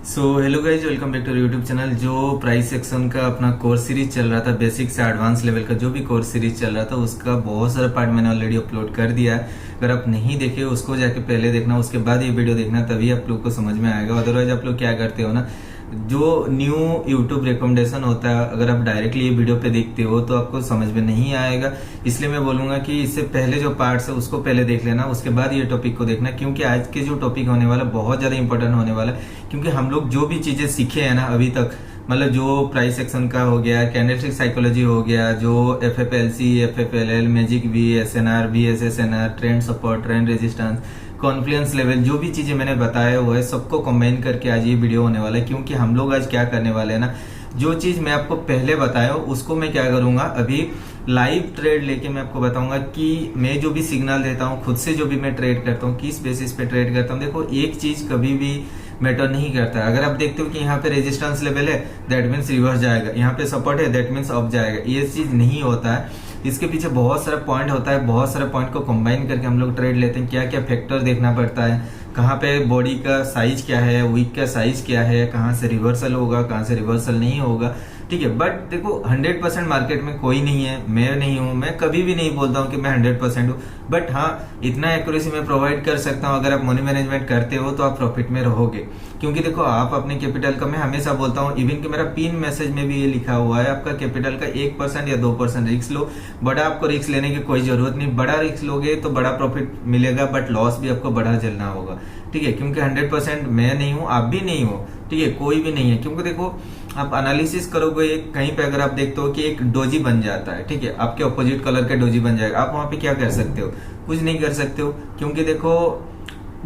Hello guys, welcome back to YouTube channel. जो price section का अपना कोर्स सीरीज चल रहा था, बेसिक से एडवांस लेवल का जो भी कोर्स सीरीज चल रहा था, उसका बहुत सारा पार्ट मैंने ऑलरेडी अपलोड कर दिया है। अगर आप नहीं देखे उसको जाके पहले देखना, उसके बाद ये वीडियो देखना, तभी आप लोग को समझ में आएगा। अदरवाइज आप लोग क्या करते हो ना, जो न्यू यूट्यूब रिकमेंडेशन होता है, अगर आप डायरेक्टली ये वीडियो पे देखते हो तो आपको समझ में नहीं आएगा। इसलिए मैं बोलूंगा कि इससे पहले जो पार्ट्स है उसको पहले देख लेना, उसके बाद ये टॉपिक को देखना, क्योंकि आज के जो टॉपिक होने वाला बहुत ज्यादा इंपॉर्टेंट होने वाला है। क्योंकि हम लोग जो भी चीजें सीखे हैं ना अभी तक, मतलब जो प्राइस सेक्शन का हो गया, कैंडलस्टिक साइकोलॉजी हो गया, जो FFLC, FFLL, magic V, SNR, VSSNR, trend support, trend resistance, confluence level, जो भी चीजें मैंने बताया हुआ है सबको कंबाइन करके आज ये वीडियो होने वाला है। क्योंकि हम लोग आज क्या करने वाले हैं ना, जो चीज मैं आपको पहले बताया उसको मैं क्या करूंगा, अभी लाइव ट्रेड लेके मैं आपको बताऊंगा कि मैं जो भी सिग्नल देता हूँ, खुद से जो भी मैं ट्रेड करता हूँ, किस बेसिस पे ट्रेड करता हूँ। देखो, एक चीज कभी भी मैटर नहीं करता। अगर आप देखते हो कि यहाँ पे रेजिस्टेंस लेवल है, दैट मीन्स रिवर्स जाएगा, यहाँ पे सपोर्ट है, दैट मीन्स अप जाएगा, ये चीज नहीं होता है। इसके पीछे बहुत सारा पॉइंट होता है, बहुत सारे पॉइंट को कंबाइन करके हम लोग ट्रेड लेते हैं। क्या क्या फैक्टर देखना पड़ता है, कहाँ पे बॉडी का साइज क्या है, वीक का साइज क्या है, कहाँ से रिवर्सल होगा, कहाँ से रिवर्सल नहीं होगा, ठीक है। बट देखो, 100% मार्केट में कोई नहीं है, मैं नहीं हूं, मैं कभी भी नहीं बोलता हूं कि मैं 100% हूं। बट हाँ, इतना एक्यूरेसी मैं प्रोवाइड कर सकता हूं। अगर आप मनी मैनेजमेंट करते हो तो आप प्रॉफिट में रहोगे। क्योंकि देखो, आप अपने कैपिटल का, मैं हमेशा बोलता हूं, इवन कि मेरा पिन मैसेज में भी ये लिखा हुआ है, आपका कैपिटल का 1% या 2% रिस्क लो। बड़ा आपको रिस्क लेने की कोई जरूरत नहीं। बड़ा रिस्क लोगे तो बड़ा प्रॉफिट मिलेगा, बट लॉस भी आपको बड़ा झेलना होगा, ठीक है। क्योंकि 100% मैं नहीं हूं, आप भी नहीं हो, ठीक है, कोई भी नहीं है। क्योंकि देखो, आप एनालिसिस करोगे कहीं पे, अगर आप देखते हो कि एक डोजी बन जाता है, ठीक है, आपके ऑपोजिट कलर का डोजी बन जाएगा, आप वहां पे क्या कर सकते हो? कुछ नहीं कर सकते हो। क्योंकि देखो,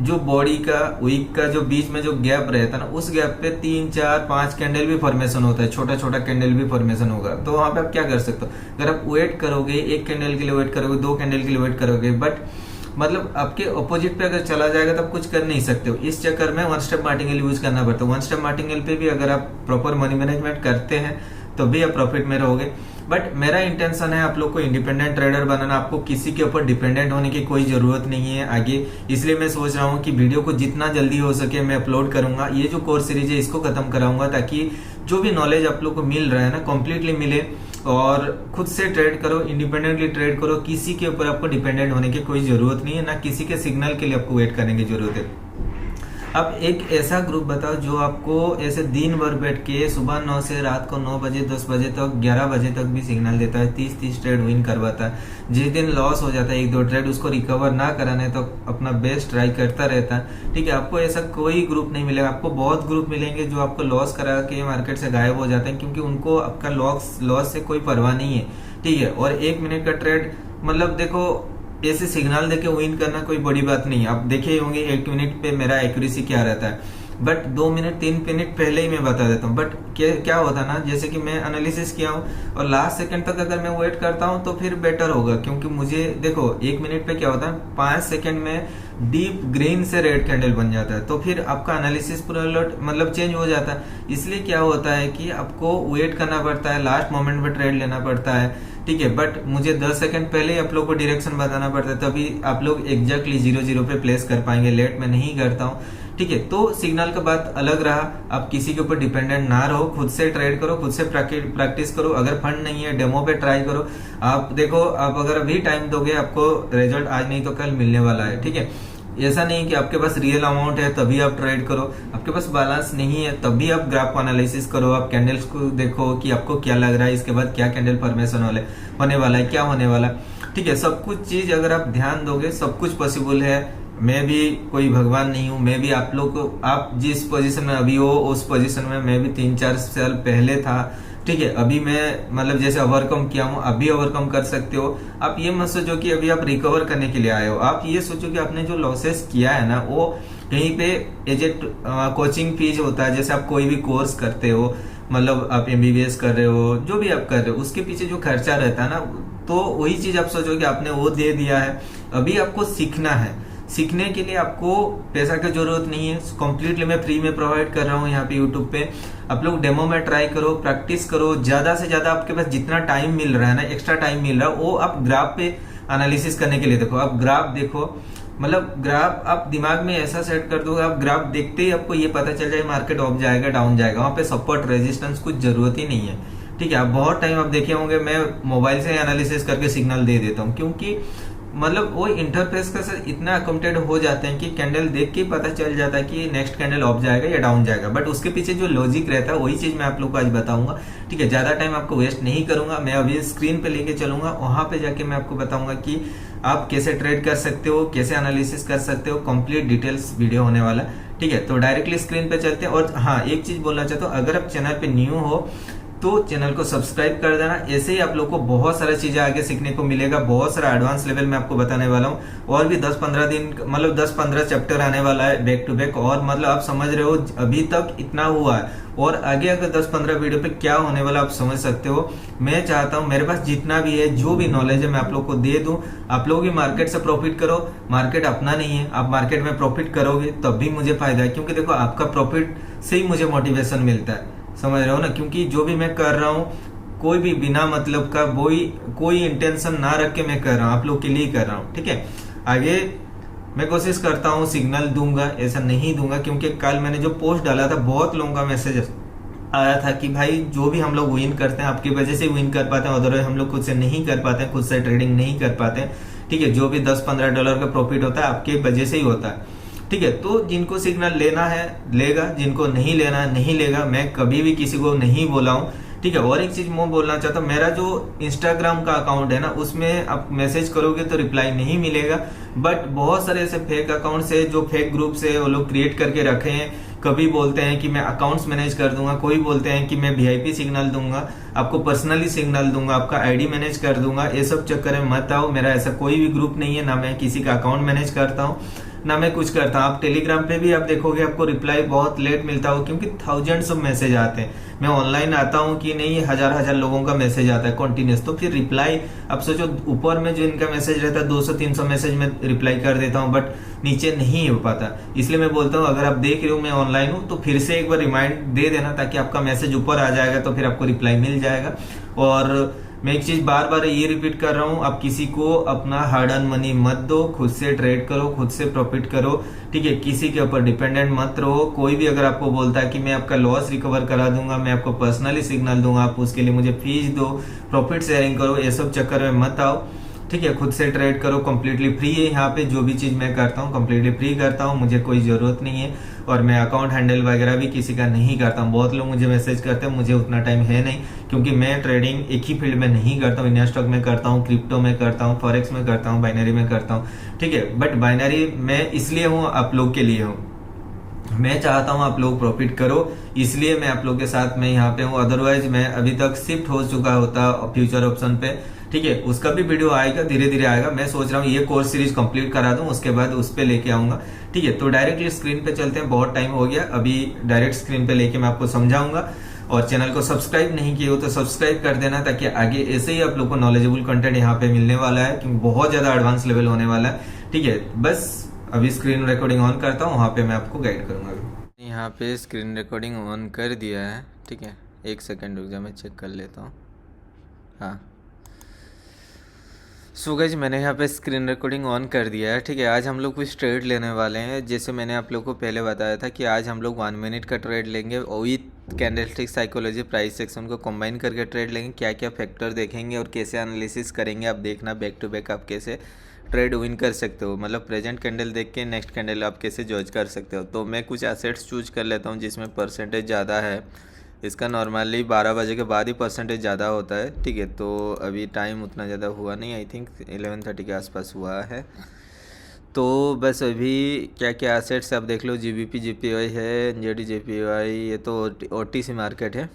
जो बॉडी का वीक का जो बीच में जो गैप रहता है ना, उस गैप पे 3, 4, 5 कैंडल भी फॉर्मेशन होता है, छोटा छोटा कैंडल भी फॉर्मेशन होगा। तो वहां पे आप क्या कर सकते हो? अगर आप वेट करोगे, एक कैंडल के लिए वेट करोगे, 2 कैंडल के लिए वेट करोगे, बट मतलब आपके ऑपोजिट पे अगर चला जाएगा तो आप कुछ कर नहीं सकते हो। इस चक्कर में वन स्टेप मार्टिंगल यूज करना पड़ता है। वन स्टेप मार्टिंगल पे भी अगर आप प्रॉपर मनी मैनेजमेंट करते हैं तो भी आप प्रॉफिट में रहोगे। बट मेरा इंटेंशन है आप लोग को इंडिपेंडेंट ट्रेडर बनाना। आपको किसी के ऊपर डिपेंडेंट होने की कोई जरूरत नहीं है आगे। इसलिए मैं सोच रहा हूँ कि वीडियो को जितना जल्दी हो सके मैं अपलोड करूंगा। ये जो कोर्स सीरीज है इसको खत्म कराऊंगा, ताकि जो भी नॉलेज आप लोग को मिल रहा है ना, कम्प्लीटली मिले और खुद से ट्रेड करो, इंडिपेंडेंटली ट्रेड करो। किसी के ऊपर आपको डिपेंडेंट होने की कोई जरूरत नहीं है, ना किसी के सिग्नल के लिए आपको वेट करने की जरूरत है। अब एक ऐसा ग्रुप बताओ जो आपको ऐसे दिन भर बैठ के सुबह 9 से रात को 9 बजे, 10 बजे तक, 11 बजे तक भी सिग्नल देता है, 30 ट्रेड विन करवाता है। जिस दिन लॉस हो जाता है 1-2 ट्रेड, उसको रिकवर ना कराने तो अपना बेस्ट ट्राई करता रहता है, ठीक है। आपको ऐसा कोई ग्रुप नहीं मिलेगा। आपको बहुत ग्रुप मिलेंगे जो आपको लॉस करा के मार्केट से गायब हो जाते हैं, क्योंकि उनको आपका लॉस से कोई परवाह नहीं है, ठीक है। और 1 मिनट का ट्रेड, मतलब देखो, ऐसे सिग्नल देके विन करना कोई बड़ी बात नहीं है। आप देखे होंगे 1 मिनट पे मेरा एक्यूरेसी क्या रहता है, बट 2 मिनट 3 मिनट पहले ही मैं बता देता हूँ। बट क्या होता ना, जैसे कि मैं एनालिसिस किया हूँ और लास्ट सेकंड तक अगर मैं वेट करता हूँ तो फिर बेटर होगा। क्योंकि मुझे देखो, 1 मिनट पे क्या होता है, 5 सेकंड में डीप ग्रीन से रेड कैंडल बन जाता है, तो फिर आपका एनालिसिस पूरा मतलब चेंज हो जाता है। इसलिए क्या होता है कि आपको वेट करना पड़ता है, लास्ट मोमेंट पे ट्रेड लेना पड़ता है, ठीक है। बट मुझे 10 सेकंड पहले ही आप लोग को डायरेक्शन बताना पड़ता है, तभी आप लोग एग्जैक्टली 0-0 पे प्लेस कर पाएंगे। लेट में नहीं करता हूँ, ठीक है। तो सिग्नल का बात अलग रहा। आप किसी के ऊपर डिपेंडेंट ना रहो, खुद से ट्रेड करो, खुद से प्रैक्टिस करो। अगर फंड नहीं है, डेमो पे ट्राई करो। आप देखो, आप अगर अभी टाइम दोगे, आपको रिजल्ट आज नहीं तो कल मिलने वाला है, ठीक है। ऐसा नहीं कि आपके पास रियल अमाउंट है तभी आप ट्रेड करो, आपके पास बैलेंस नहीं है तभी आप ग्राफ को एनालिसिस करो, आप कैंडल्स को देखो कि आपको क्या लग रहा है, इसके बाद क्या कैंडल फॉर्मेशन होने वाला है, क्या होने वाला, ठीक है। सब कुछ चीज अगर आप ध्यान दोगे, सब कुछ पॉसिबल है। मैं भी कोई भगवान नहीं हूँ। मैं भी आप लोग को, आप जिस पोजीशन में अभी हो उस पोजीशन में मैं भी 3-4 साल पहले था, ठीक है। अभी मैं मतलब जैसे ओवरकम किया हूँ, अभी ओवरकम कर सकते हो। आप ये मत सोचो कि अभी आप रिकवर करने के लिए आए हो। आप ये सोचो कि आपने जो लॉसेस किया है ना, वो कहीं पे एज ए कोचिंग फीस होता है। जैसे आप कोई भी कोर्स करते हो, मतलब आप MBBS कर रहे हो, जो भी आप कर रहे हो, उसके पीछे जो खर्चा रहता है ना, तो वही चीज आप सोचो कि आपने वो दे दिया है। अभी आपको सीखना है। सीखने के लिए आपको पैसा की जरूरत नहीं है, कंप्लीटली मैं फ्री में प्रोवाइड कर रहा हूँ यहाँ पे यूट्यूब पे। आप लोग डेमो में ट्राई करो, प्रैक्टिस करो, ज्यादा से ज्यादा आपके पास जितना टाइम मिल रहा है ना, एक्स्ट्रा टाइम मिल रहा है, वो आप ग्राफ पे एनालिसिस करने के लिए देखो। आप ग्राफ देखो, मतलब ग्राफ आप दिमाग में ऐसा सेट कर दो, आप ग्राफ देखते ही आपको ये पता चल जाए मार्केट अप जाएगा डाउन जाएगा, वहां पे सपोर्ट रेजिस्टेंस कुछ जरूरत ही नहीं है। ठीक है, आप बहुत टाइम आप देखे होंगे मैं मोबाइल से एनालिसिस करके सिग्नल दे देता हूँ, क्योंकि मतलब वो इंटरफेस का सर इतना अकोमोडेट हो जाते हैं कि कैंडल देख के पता चल जाता है कि नेक्स्ट कैंडल अप जाएगा या डाउन जाएगा, बट उसके पीछे जो लॉजिक रहता है वही चीज मैं आप लोग को आज बताऊंगा। ठीक है, ज्यादा टाइम आपको वेस्ट नहीं करूंगा, मैं अभी स्क्रीन पे लेके चलूंगा, वहां पे जाके मैं आपको बताऊंगा कि आप कैसे ट्रेड कर सकते हो, कैसे एनालिसिस कर सकते हो, कंप्लीट डिटेल्स वीडियो होने वाला। ठीक है, तो डायरेक्टली स्क्रीन पे चलते हैं। और हाँ, एक चीज बोलना चाहता हूँ, अगर आप चैनल पे न्यू हो तो चैनल को सब्सक्राइब कर देना, ऐसे ही आप लोग को बहुत सारा चीजें आगे सीखने को मिलेगा, बहुत सारा एडवांस लेवल में आपको बताने वाला हूँ। और भी 10-15 दिन मतलब 10-15 चैप्टर आने वाला है बैक टू बैक, और मतलब आप समझ रहे हो अभी तक इतना हुआ है, और आगे अगर 10-15 वीडियो पे क्या होने वाला आप समझ सकते हो। मैं चाहता हूँ मेरे पास जितना भी है, जो भी नॉलेज है मैं आप लोग को दे दूं, आप लोग भी मार्केट से प्रॉफिट करो। मार्केट अपना नहीं है, आप मार्केट में प्रॉफिट करोगे तब भी मुझे फायदा है, क्योंकि देखो आपका प्रॉफिट से ही मुझे मोटिवेशन मिलता है, समझ रहे हो ना। क्योंकि जो भी मैं कर रहा हूँ कोई भी बिना मतलब का कोई इंटेंशन ना रख के मैं कर रहा हूँ, आप लोग के लिए कर रहा हूँ। ठीक है, आगे मैं कोशिश करता हूँ सिग्नल दूंगा, ऐसा नहीं दूंगा, क्योंकि कल मैंने जो पोस्ट डाला था बहुत लोगों का मैसेज आया था कि भाई जो भी हम लोग विन करते हैं आपकी वजह से विन कर पाते हैं, अदरवाइज हम लोग खुद से नहीं कर पाते हैं, खुद से ट्रेडिंग नहीं कर पाते हैं। ठीक है, जो भी $10-15 का प्रॉफिट होता है आपके वजह से ही होता है। ठीक है, तो जिनको सिग्नल लेना है लेगा, जिनको नहीं लेना है नहीं लेगा, मैं कभी भी किसी को नहीं बोला हूँ। ठीक है, और एक चीज मैं बोलना चाहता हूँ, मेरा जो इंस्टाग्राम का अकाउंट है ना, उसमें आप मैसेज करोगे तो रिप्लाई नहीं मिलेगा, बट बहुत सारे ऐसे फेक अकाउंट है जो फेक ग्रुप से वो लोग क्रिएट करके रखे हैं। कभी बोलते हैं कि मैं अकाउंट्स मैनेज कर दूंगा, कोई बोलते हैं कि मैं वीआईपी सिग्नल दूंगा, आपको पर्सनली सिग्नल दूंगा, आपका आईडी मैनेज कर दूंगा। ये सब चक्कर में मत आओ, मेरा ऐसा कोई भी ग्रुप नहीं है, ना मैं किसी का अकाउंट मैनेज करता हूँ ना मैं कुछ करता हूँ। आप टेलीग्राम पे भी आप देखोगे आपको रिप्लाई बहुत लेट मिलता हो, क्योंकि थाउजेंड्स ऑफ मैसेज आते हैं। मैं ऑनलाइन आता हूँ कि नहीं, हजार लोगों का मैसेज आता है कंटिन्यूस, तो फिर रिप्लाई आप सोचो, ऊपर में जो इनका मैसेज रहता है 200-300 मैसेज में रिप्लाई कर देता हूँ, बट नीचे नहीं हो पाता। इसलिए मैं बोलता हूँ अगर आप देख रहे हो मैं ऑनलाइन हूँ तो फिर से एक बार रिमाइंड दे देना, ताकि आपका मैसेज ऊपर आ जाएगा तो फिर आपको रिप्लाई मिल जाएगा। और मैं एक चीज बार बार ये रिपीट कर रहा हूँ, आप किसी को अपना हार्ड अर्न मनी मत दो, खुद से ट्रेड करो, खुद से प्रॉफिट करो। ठीक है, किसी के ऊपर डिपेंडेंट मत रहो। कोई भी अगर आपको बोलता है कि मैं आपका लॉस रिकवर करा दूंगा, मैं आपको पर्सनली सिग्नल दूंगा, आप उसके लिए मुझे फीस दो, प्रॉफिट शेयरिंग करो, ये सब चक्कर में मत आओ। ठीक है, खुद से ट्रेड करो, कंप्लीटली फ्री है। यहाँ पे जो भी चीज मैं करता हूँ कंप्लीटली फ्री करता हूँ, मुझे कोई जरूरत नहीं है, और मैं अकाउंट हैंडल वगैरह भी किसी का नहीं करता हूँ। बहुत लोग मुझे मैसेज करते हैं, मुझे उतना टाइम है नहीं, क्योंकि मैं ट्रेडिंग एक ही फील्ड में नहीं करता हूँ। इंडिया स्टॉक में करता हूँ, क्रिप्टो में करता हूँ, फॉरेक्स में करता हूँ, बाइनरी में करता हूँ। ठीक है, बट बाइनरी मैं इसलिए हूँ आप लोग के लिए हूँ, मैं चाहता हूं आप लोग प्रॉफिट करो, इसलिए मैं आप लोग के साथ में यहाँ पे हूँ। अदरवाइज मैं अभी तक शिफ्ट हो चुका होता फ्यूचर ऑप्शन पे। ठीक है, उसका भी वीडियो आएगा, धीरे धीरे आएगा। मैं सोच रहा हूँ ये कोर्स सीरीज कंप्लीट करा दूं, उसके बाद उस पे लेके आऊंगा। ठीक है, तो डायरेक्टली स्क्रीन पे चलते हैं, बहुत टाइम हो गया, अभी डायरेक्ट स्क्रीन पे लेके मैं आपको समझाऊंगा। और चैनल को सब्सक्राइब नहीं किए हो तो सब्सक्राइब कर देना, ताकि आगे ऐसे ही आप लोग को नॉलेजेबल कंटेंट यहाँ पे मिलने वाला है, क्योंकि बहुत ज्यादा एडवांस लेवल होने वाला है। ठीक है, बस अभी स्क्रीन रिकॉर्डिंग ऑन करता हूँ, वहां पे मैं आपको गाइड करूंगा। यहाँ पे स्क्रीन रिकॉर्डिंग ऑन कर दिया है। ठीक है, एक सेकंड रुक जा, मैं चेक कर लेता हूँ। हाँ, सो गाइस मैंने यहाँ पे स्क्रीन रिकॉर्डिंग ऑन कर दिया है। ठीक है, आज हम लोग कुछ ट्रेड लेने वाले हैं। जैसे मैंने आप लोग को पहले बताया था कि आज हम लोग 1 मिनट का ट्रेड लेंगे, with candlestick psychology price section को कंबाइन करके ट्रेड लेंगे। क्या क्या फैक्टर देखेंगे और कैसे एनालिसिस करेंगे, आप देखना बैक टू बैक आप कैसे ट्रेड विन कर सकते हो, मतलब प्रेजेंट कैंडल देख के नेक्स्ट कैंडल आप कैसे जज कर सकते हो। तो मैं कुछ एसेट्स चूज कर लेता हूँ जिसमें परसेंटेज ज़्यादा है। इसका नॉर्मली 12 बजे के बाद ही परसेंटेज ज़्यादा होता है। ठीक है, तो अभी टाइम उतना ज़्यादा हुआ नहीं, आई थिंक 11:30 के आसपास हुआ है। तो बस अभी क्या क्या एसेट्स आप देख लो, GBP JPY है, NZD JPY, ये तो OTC मार्केट है,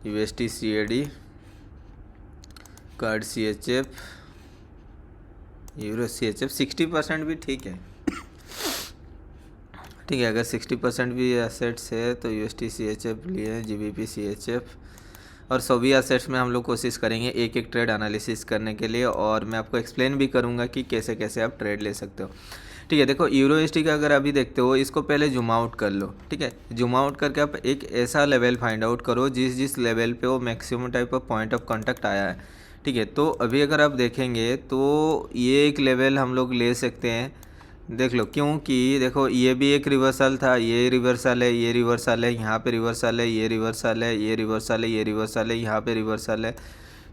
USD CAD, card CHF, euro CHF। 60% भी ठीक है। ठीक है, अगर 60% भी एसेट्स है तो USD CHF लिए, GBP CHF, और सभी एसेट्स में हम लोग कोशिश करेंगे एक एक ट्रेड एनालिसिस करने के लिए, और मैं आपको एक्सप्लेन भी करूंगा कि कैसे कैसे आप ट्रेड ले सकते हो। ठीक है, देखो यूरो USD का अगर अभी देखते हो, इसको पहले जूम आउट कर लो। ठीक है, जूम आउट करके आप एक ऐसा लेवल फाइंड आउट करो जिस लेवल पे वो maximum type of point of contact आया है। ठीक है, तो अभी अगर आप देखेंगे तो ये एक लेवल हम लोग ले सकते हैं देख लो, क्योंकि देखो ये भी एक रिवर्सल था, ये रिवर्सल है, ये रिवर्सल है, यहाँ पे रिवर्सल है, ये रिवर्सल है, ये रिवर्सल है, ये रिवर्सल है, यहाँ पे रिवर्सल है,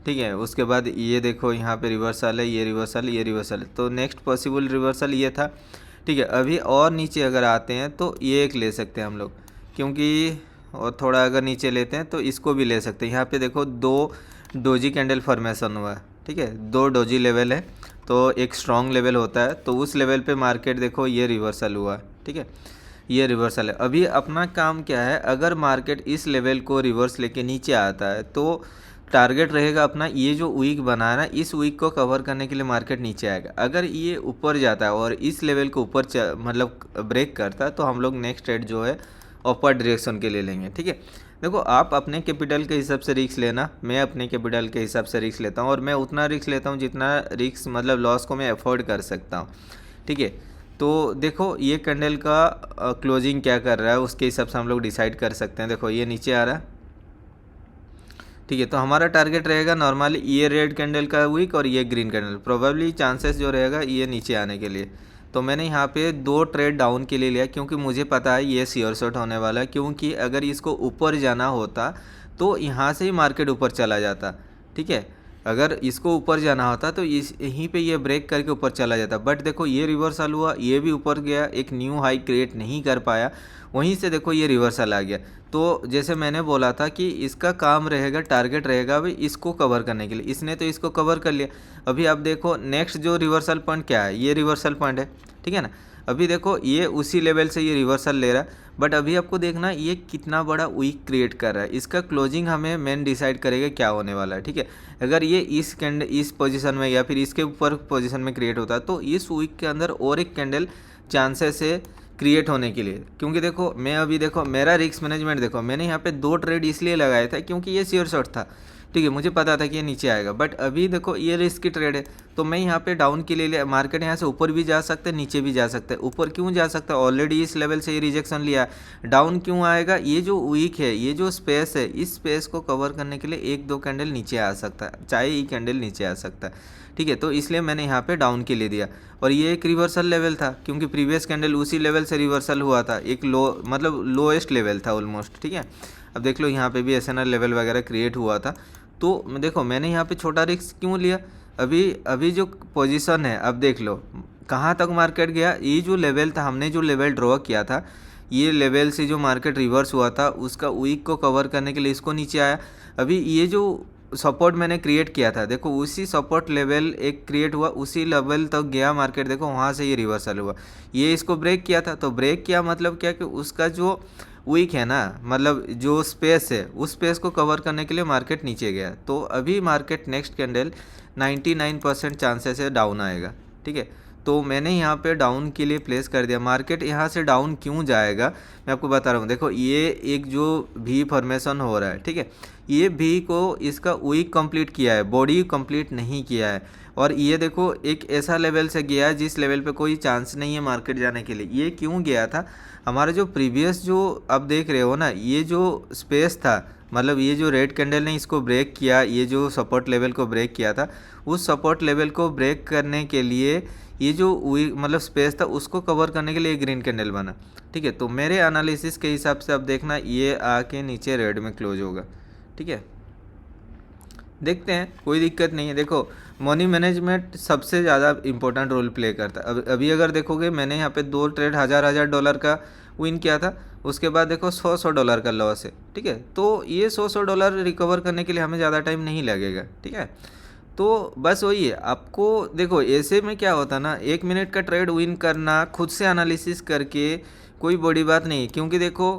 ठीक है। उसके बाद ये देखो यहाँ पे रिवर्सल है, ये रिवर्सल, ये रिवर्सल है, तो नेक्स्ट पॉसिबल रिवर्सल ये था, ठीक है। अभी और नीचे अगर आते हैं तो ये एक ले सकते हैं हम लोग, क्योंकि और थोड़ा अगर नीचे लेते हैं तो इसको भी ले सकते हैं। यहाँ पे देखो दो डोजी कैंडल फॉर्मेशन हुआ है, ठीक है, दो डोजी लेवल है, तो एक स्ट्रॉन्ग लेवल होता है, तो उस लेवल पे मार्केट देखो ये रिवर्सल हुआ है, ठीक है, ये रिवर्सल है। अभी अपना काम क्या है, अगर मार्केट इस लेवल को रिवर्स लेके नीचे आता है तो टारगेट रहेगा अपना ये जो वीक बना है ना, इस वीक को कवर करने के लिए मार्केट नीचे आएगा। अगर ये ऊपर जाता है और इस लेवल को ऊपर मतलब ब्रेक करता है तो हम लोग नेक्स्ट ट्रेड जो है अपर डायरेक्शन के लिए लेंगे, ठीक है। देखो आप अपने कैपिटल के हिसाब से रिस्क लेना, मैं अपने कैपिटल के हिसाब से रिस्क लेता हूँ, और मैं उतना रिस्क लेता हूँ जितना रिस्क मतलब लॉस को मैं अफोर्ड कर सकता हूँ, ठीक है। तो देखो ये कैंडल का क्लोजिंग क्या कर रहा है उसके हिसाब से हम लोग डिसाइड कर सकते हैं। देखो ये नीचे आ रहा है, ठीक है, तो हमारा टारगेट रहेगा नॉर्मली ये रेड कैंडल का वीक और ये ग्रीन कैंडल, प्रोबेबली चांसेस जो रहेगा ये नीचे आने के लिए। तो मैंने यहाँ पे दो ट्रेड डाउन के लिए लिया, क्योंकि मुझे पता है ये श्योर शॉट होने वाला है, क्योंकि अगर इसको ऊपर जाना होता तो यहाँ से ही मार्केट ऊपर चला जाता, ठीक है। अगर इसको ऊपर जाना होता तो इस यहीं पे ये ब्रेक करके ऊपर चला जाता, बट देखो ये रिवर्सल हुआ, ये भी ऊपर गया, एक न्यू हाई क्रिएट नहीं कर पाया, वहीं से देखो ये रिवर्सल आ गया। तो जैसे मैंने बोला था कि इसका काम रहेगा, टारगेट रहेगा अभी इसको कवर करने के लिए, इसने तो इसको कवर कर लिया। अभी आप देखो नेक्स्ट जो रिवर्सल पॉइंट क्या है, ये रिवर्सल पॉइंट है, ठीक है ना। अभी देखो ये उसी लेवल से ये रिवर्सल ले रहा है, बट अभी आपको देखना ये कितना बड़ा वीक क्रिएट कर रहा है, इसका क्लोजिंग हमें मेन डिसाइड करेगा क्या होने वाला है, ठीक है। अगर ये इस कैंडल इस पोजीशन में या फिर इसके ऊपर पोजीशन में क्रिएट होता है तो इस वीक के अंदर और एक कैंडल चांसेस है क्रिएट होने के लिए। क्योंकि देखो मैं अभी देखो मेरा रिस्क मैनेजमेंट देखो, मैंने यहाँ पे दो ट्रेड इसलिए लगाया था क्योंकि ये श्योर शॉट था, ठीक है, मुझे पता था कि ये नीचे आएगा, बट अभी देखो ये रिस्क की ट्रेड है, तो मैं यहाँ पे डाउन के लिए मार्केट यहाँ से ऊपर भी जा सकता है, नीचे भी जा सकता है। ऊपर क्यों जा सकता है, ऑलरेडी इस लेवल से ये रिजेक्शन लिया। डाउन क्यों आएगा, ये जो वीक है, ये जो स्पेस है, इस स्पेस को कवर करने के लिए एक दो कैंडल नीचे आ सकता है, चाहे ये कैंडल नीचे आ सकता है, ठीक है। तो इसलिए मैंने यहाँ पे डाउन के लिए दिया, और ये एक रिवर्सल लेवल था, क्योंकि प्रीवियस कैंडल उसी लेवल से रिवर्सल हुआ था, एक लो मतलब लोएस्ट लेवल था ऑलमोस्ट, ठीक है। अब देख लो यहाँ पे भी एसएनआर लेवल वगैरह क्रिएट हुआ था, तो देखो मैंने यहाँ पे छोटा रिस्क क्यों लिया। अभी जो पोजीशन है, अब देख लो कहाँ तक मार्केट गया, ये जो लेवल था, हमने जो लेवल ड्रॉ किया था, ये लेवल से जो मार्केट रिवर्स हुआ था उसका वीक को कवर करने के लिए इसको नीचे आया। अभी ये जो सपोर्ट मैंने क्रिएट किया था, देखो उसी सपोर्ट लेवल एक क्रिएट हुआ, उसी लेवल तक गया मार्केट, देखो वहाँ से ये रिवर्सल हुआ, ये इसको ब्रेक किया था। तो ब्रेक किया मतलब क्या कि उसका जो वीक है ना, मतलब जो स्पेस है, उस स्पेस को कवर करने के लिए मार्केट नीचे गया। तो अभी मार्केट नेक्स्ट कैंडल 99% चांसेस है डाउन आएगा, ठीक है। तो मैंने यहाँ पे डाउन के लिए प्लेस कर दिया। मार्केट यहाँ से डाउन क्यों जाएगा मैं आपको बता रहा हूँ। देखो ये एक जो भी फॉर्मेशन हो रहा है, ठीक है, ये भी को इसका वीक कंप्लीट किया है, बॉडी कंप्लीट नहीं किया है, और ये देखो एक ऐसा लेवल से गया है जिस लेवल पे कोई चांस नहीं है मार्केट जाने के लिए। ये क्यों गया था, हमारा जो प्रीवियस जो अब देख रहे हो ना, ये जो स्पेस था, मतलब ये जो रेड कैंडल ने इसको ब्रेक किया, ये जो सपोर्ट लेवल को ब्रेक किया था, उस सपोर्ट लेवल को ब्रेक करने के लिए ये जो मतलब स्पेस था उसको कवर करने के लिए ग्रीन कैंडल बना, ठीक है। तो मेरे एनालिसिस के हिसाब से अब देखना ये आके नीचे रेड में क्लोज होगा, ठीक है। देखते हैं, कोई दिक्कत नहीं है। देखो मनी मैनेजमेंट सबसे ज़्यादा इंपॉर्टेंट रोल प्ले करता है। अभी अगर देखोगे मैंने यहाँ पे दो ट्रेड $1000 का विन किया था, उसके बाद देखो $100 का लॉस है, ठीक है। तो ये $100 रिकवर करने के लिए हमें ज़्यादा टाइम नहीं लगेगा, ठीक है। तो बस वही है, आपको देखो ऐसे में क्या होता है ना, 1 मिनट का ट्रेड विन करना खुद से एनालिसिस करके कोई बड़ी बात नहीं है, क्योंकि देखो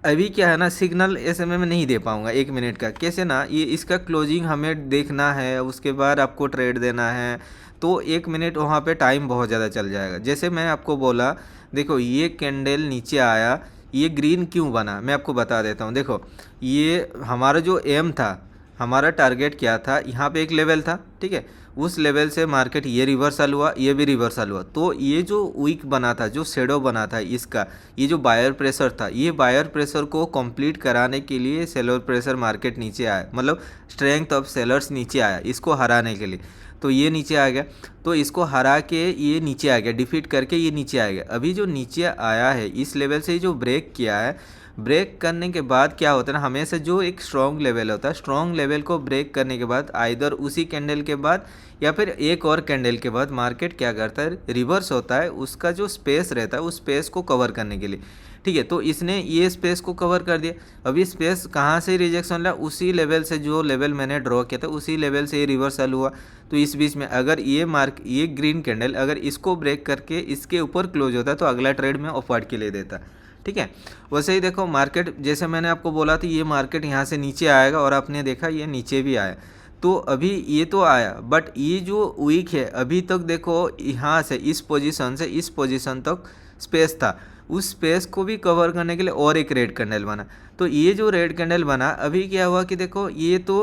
अभी क्या है ना, सिग्नल ऐसे में मैं नहीं दे पाऊँगा 1 मिनट का, कैसे ना, ये इसका क्लोजिंग हमें देखना है, उसके बाद आपको ट्रेड देना है, तो 1 मिनट वहाँ पे टाइम बहुत ज़्यादा चल जाएगा। जैसे मैं आपको बोला, देखो ये कैंडल नीचे आया, ये ग्रीन क्यों बना मैं आपको बता देता हूँ। देखो ये हमारा जो एम था, हमारा टारगेट क्या था, यहाँ पे एक लेवल था, ठीक है, उस लेवल से मार्केट ये रिवर्सल हुआ, ये भी रिवर्सल हुआ, तो ये जो वीक बना था, जो शेडो बना था इसका, ये जो बायर प्रेशर था, ये बायर प्रेशर को कंप्लीट कराने के लिए सेलर प्रेशर मार्केट नीचे आया, मतलब स्ट्रेंथ ऑफ सेलर्स नीचे आया इसको हराने के लिए। तो ये नीचे आ गया, तो इसको हरा के ये नीचे आ गया, डिफीट करके ये नीचे आ गया। अभी जो नीचे आया है इस लेवल से जो ब्रेक किया है, ब्रेक करने के बाद क्या होता है ना, हमेशा जो एक स्ट्रॉन्ग लेवल होता है, स्ट्रॉन्ग लेवल को ब्रेक करने के बाद आइदर उसी कैंडल के बाद या फिर एक और कैंडल के बाद मार्केट क्या करता है, रिवर्स होता है उसका जो स्पेस रहता है उस स्पेस को कवर करने के लिए। ठीक है, तो इसने ये स्पेस को कवर कर दिया। अभी स्पेस कहाँ से रिजेक्शन ला, उसी लेवल से, जो लेवल मैंने ड्रॉ किया था उसी लेवल से ये रिवर्सल हुआ। तो इस बीच में अगर ये ग्रीन कैंडल अगर इसको ब्रेक करके इसके ऊपर क्लोज होता तो अगला ट्रेड में ऑफवर्ड के लिए देता। ठीक है, वैसे ही देखो मार्केट, जैसे मैंने आपको बोला था ये मार्केट यहाँ से नीचे आएगा और आपने देखा ये नीचे भी आया। तो अभी ये तो आया, बट ये जो वीक है अभी तक देखो यहाँ से इस पोजीशन से इस पोजीशन तक स्पेस था, उस स्पेस को भी कवर करने के लिए और एक रेड कैंडल बना। तो ये जो रेड कैंडल बना अभी क्या हुआ कि देखो ये तो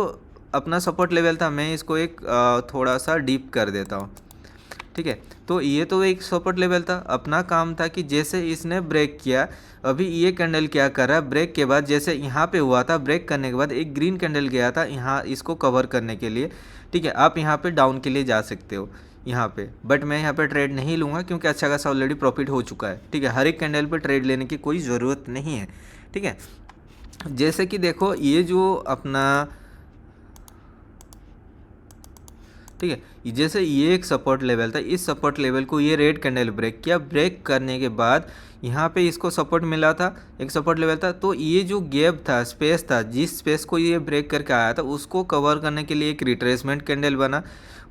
अपना सपोर्ट लेवल था, मैं इसको एक थोड़ा सा डीप कर देता हूँ। ठीक है, तो ये तो एक सपोर्ट लेवल था, अपना काम था कि जैसे इसने ब्रेक किया, अभी ये कैंडल क्या कर रहा है, ब्रेक के बाद जैसे यहाँ पे हुआ था, ब्रेक करने के बाद एक ग्रीन कैंडल गया था यहाँ इसको कवर करने के लिए। ठीक है, आप यहाँ पे डाउन के लिए जा सकते हो यहाँ पे, बट मैं यहाँ पे ट्रेड नहीं लूँगा क्योंकि अच्छा खासा ऑलरेडी प्रॉफिट हो चुका है। ठीक है, हर एक कैंडल पे ट्रेड लेने की कोई ज़रूरत नहीं है। ठीक है, जैसे कि देखो ये जो अपना, ठीक है, जैसे ये एक सपोर्ट लेवल था, इस सपोर्ट लेवल को ये रेड कैंडल ब्रेक किया, ब्रेक करने के बाद यहाँ पे इसको सपोर्ट मिला था, एक सपोर्ट लेवल था। तो ये जो गैप था, स्पेस था, जिस स्पेस को ये ब्रेक करके आया था उसको कवर करने के लिए एक रिट्रेसमेंट कैंडल बना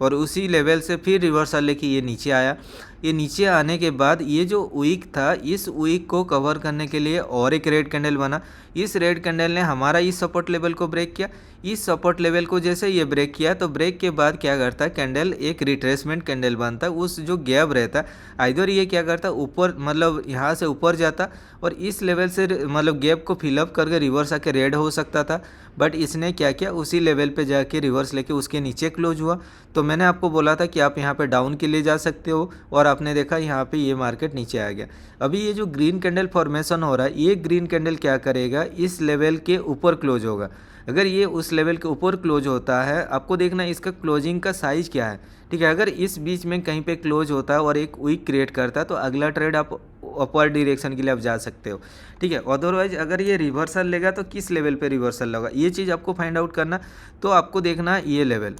और उसी लेवल से फिर रिवर्सल लेके ये नीचे आया। ये नीचे आने के बाद ये जो वीक था, इस वीक को कवर करने के लिए और एक रेड कैंडल बना। इस रेड कैंडल ने हमारा इस सपोर्ट लेवल को ब्रेक किया। इस सपोर्ट लेवल को जैसे ये ब्रेक किया तो ब्रेक के बाद क्या करता है, कैंडल एक रिट्रेसमेंट कैंडल बनता है। उस जो गैप रहता है, आइदर ये क्या करता है ऊपर, मतलब यहाँ से ऊपर जाता और इस लेवल से मतलब गैप को फिलअप करके रिवर्स आके रेड हो सकता था, बट इसने क्या किया, उसी लेवल पे जाके रिवर्स लेके उसके नीचे क्लोज हुआ। तो मैंने आपको बोला था कि आप यहाँ पे डाउन के लिए जा सकते हो और आपने देखा यहाँ पे ये मार्केट नीचे आ गया। अभी ये जो ग्रीन कैंडल फॉर्मेशन हो रहा है, ये ग्रीन कैंडल क्या करेगा, इस लेवल के ऊपर क्लोज होगा। अगर ये उस लेवल के ऊपर क्लोज होता है, आपको देखना इसका क्लोजिंग का साइज़ क्या है। ठीक है, अगर इस बीच में कहीं पे क्लोज होता है और एक वीक क्रिएट करता है तो अगला ट्रेड आप अपवर्ड डायरेक्शन के लिए आप जा सकते हो। ठीक है, अदरवाइज अगर ये रिवर्सल लेगा तो किस लेवल पे रिवर्सल लेगा ये चीज़ आपको फाइंड आउट करना। तो आपको देखना है ये लेवल।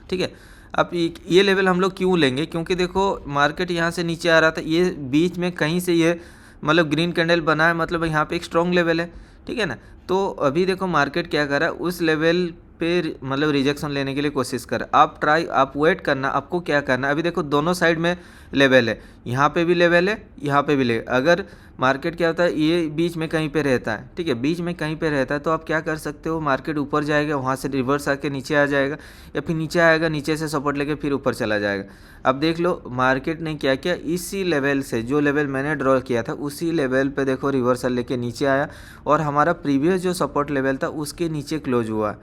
ठीक है, अब ये लेवल हम लोग क्यों लेंगे, क्योंकि देखो मार्केट यहाँ से नीचे आ रहा था, ये बीच में कहीं से ये मतलब ग्रीन कैंडल बना है, मतलब यहाँ पे एक स्ट्रॉन्ग लेवल है। ठीक है ना, तो अभी देखो मार्केट क्या कर रहा है, उस लेवल पे मतलब रिजेक्शन लेने के लिए कोशिश कर। आप वेट करना, आपको क्या करना है, अभी देखो दोनों साइड में लेवल है, यहाँ पे भी लेवल है, यहाँ पे भी लेवल। अगर मार्केट क्या होता है, ये बीच में कहीं पे रहता है, ठीक है, बीच में कहीं पे रहता है, तो आप क्या कर सकते हो, मार्केट ऊपर जाएगा, वहाँ से रिवर्स आके नीचे आ जाएगा, या फिर नीचे आएगा, नीचे से सपोर्ट लेके फिर ऊपर चला जाएगा। अब देख लो मार्केट ने क्या किया, इसी लेवल से, जो लेवल मैंने ड्रॉ किया था उसी लेवल पे देखो रिवर्सल लेके नीचे आया और हमारा प्रीवियस जो सपोर्ट लेवल था उसके नीचे क्लोज हुआ।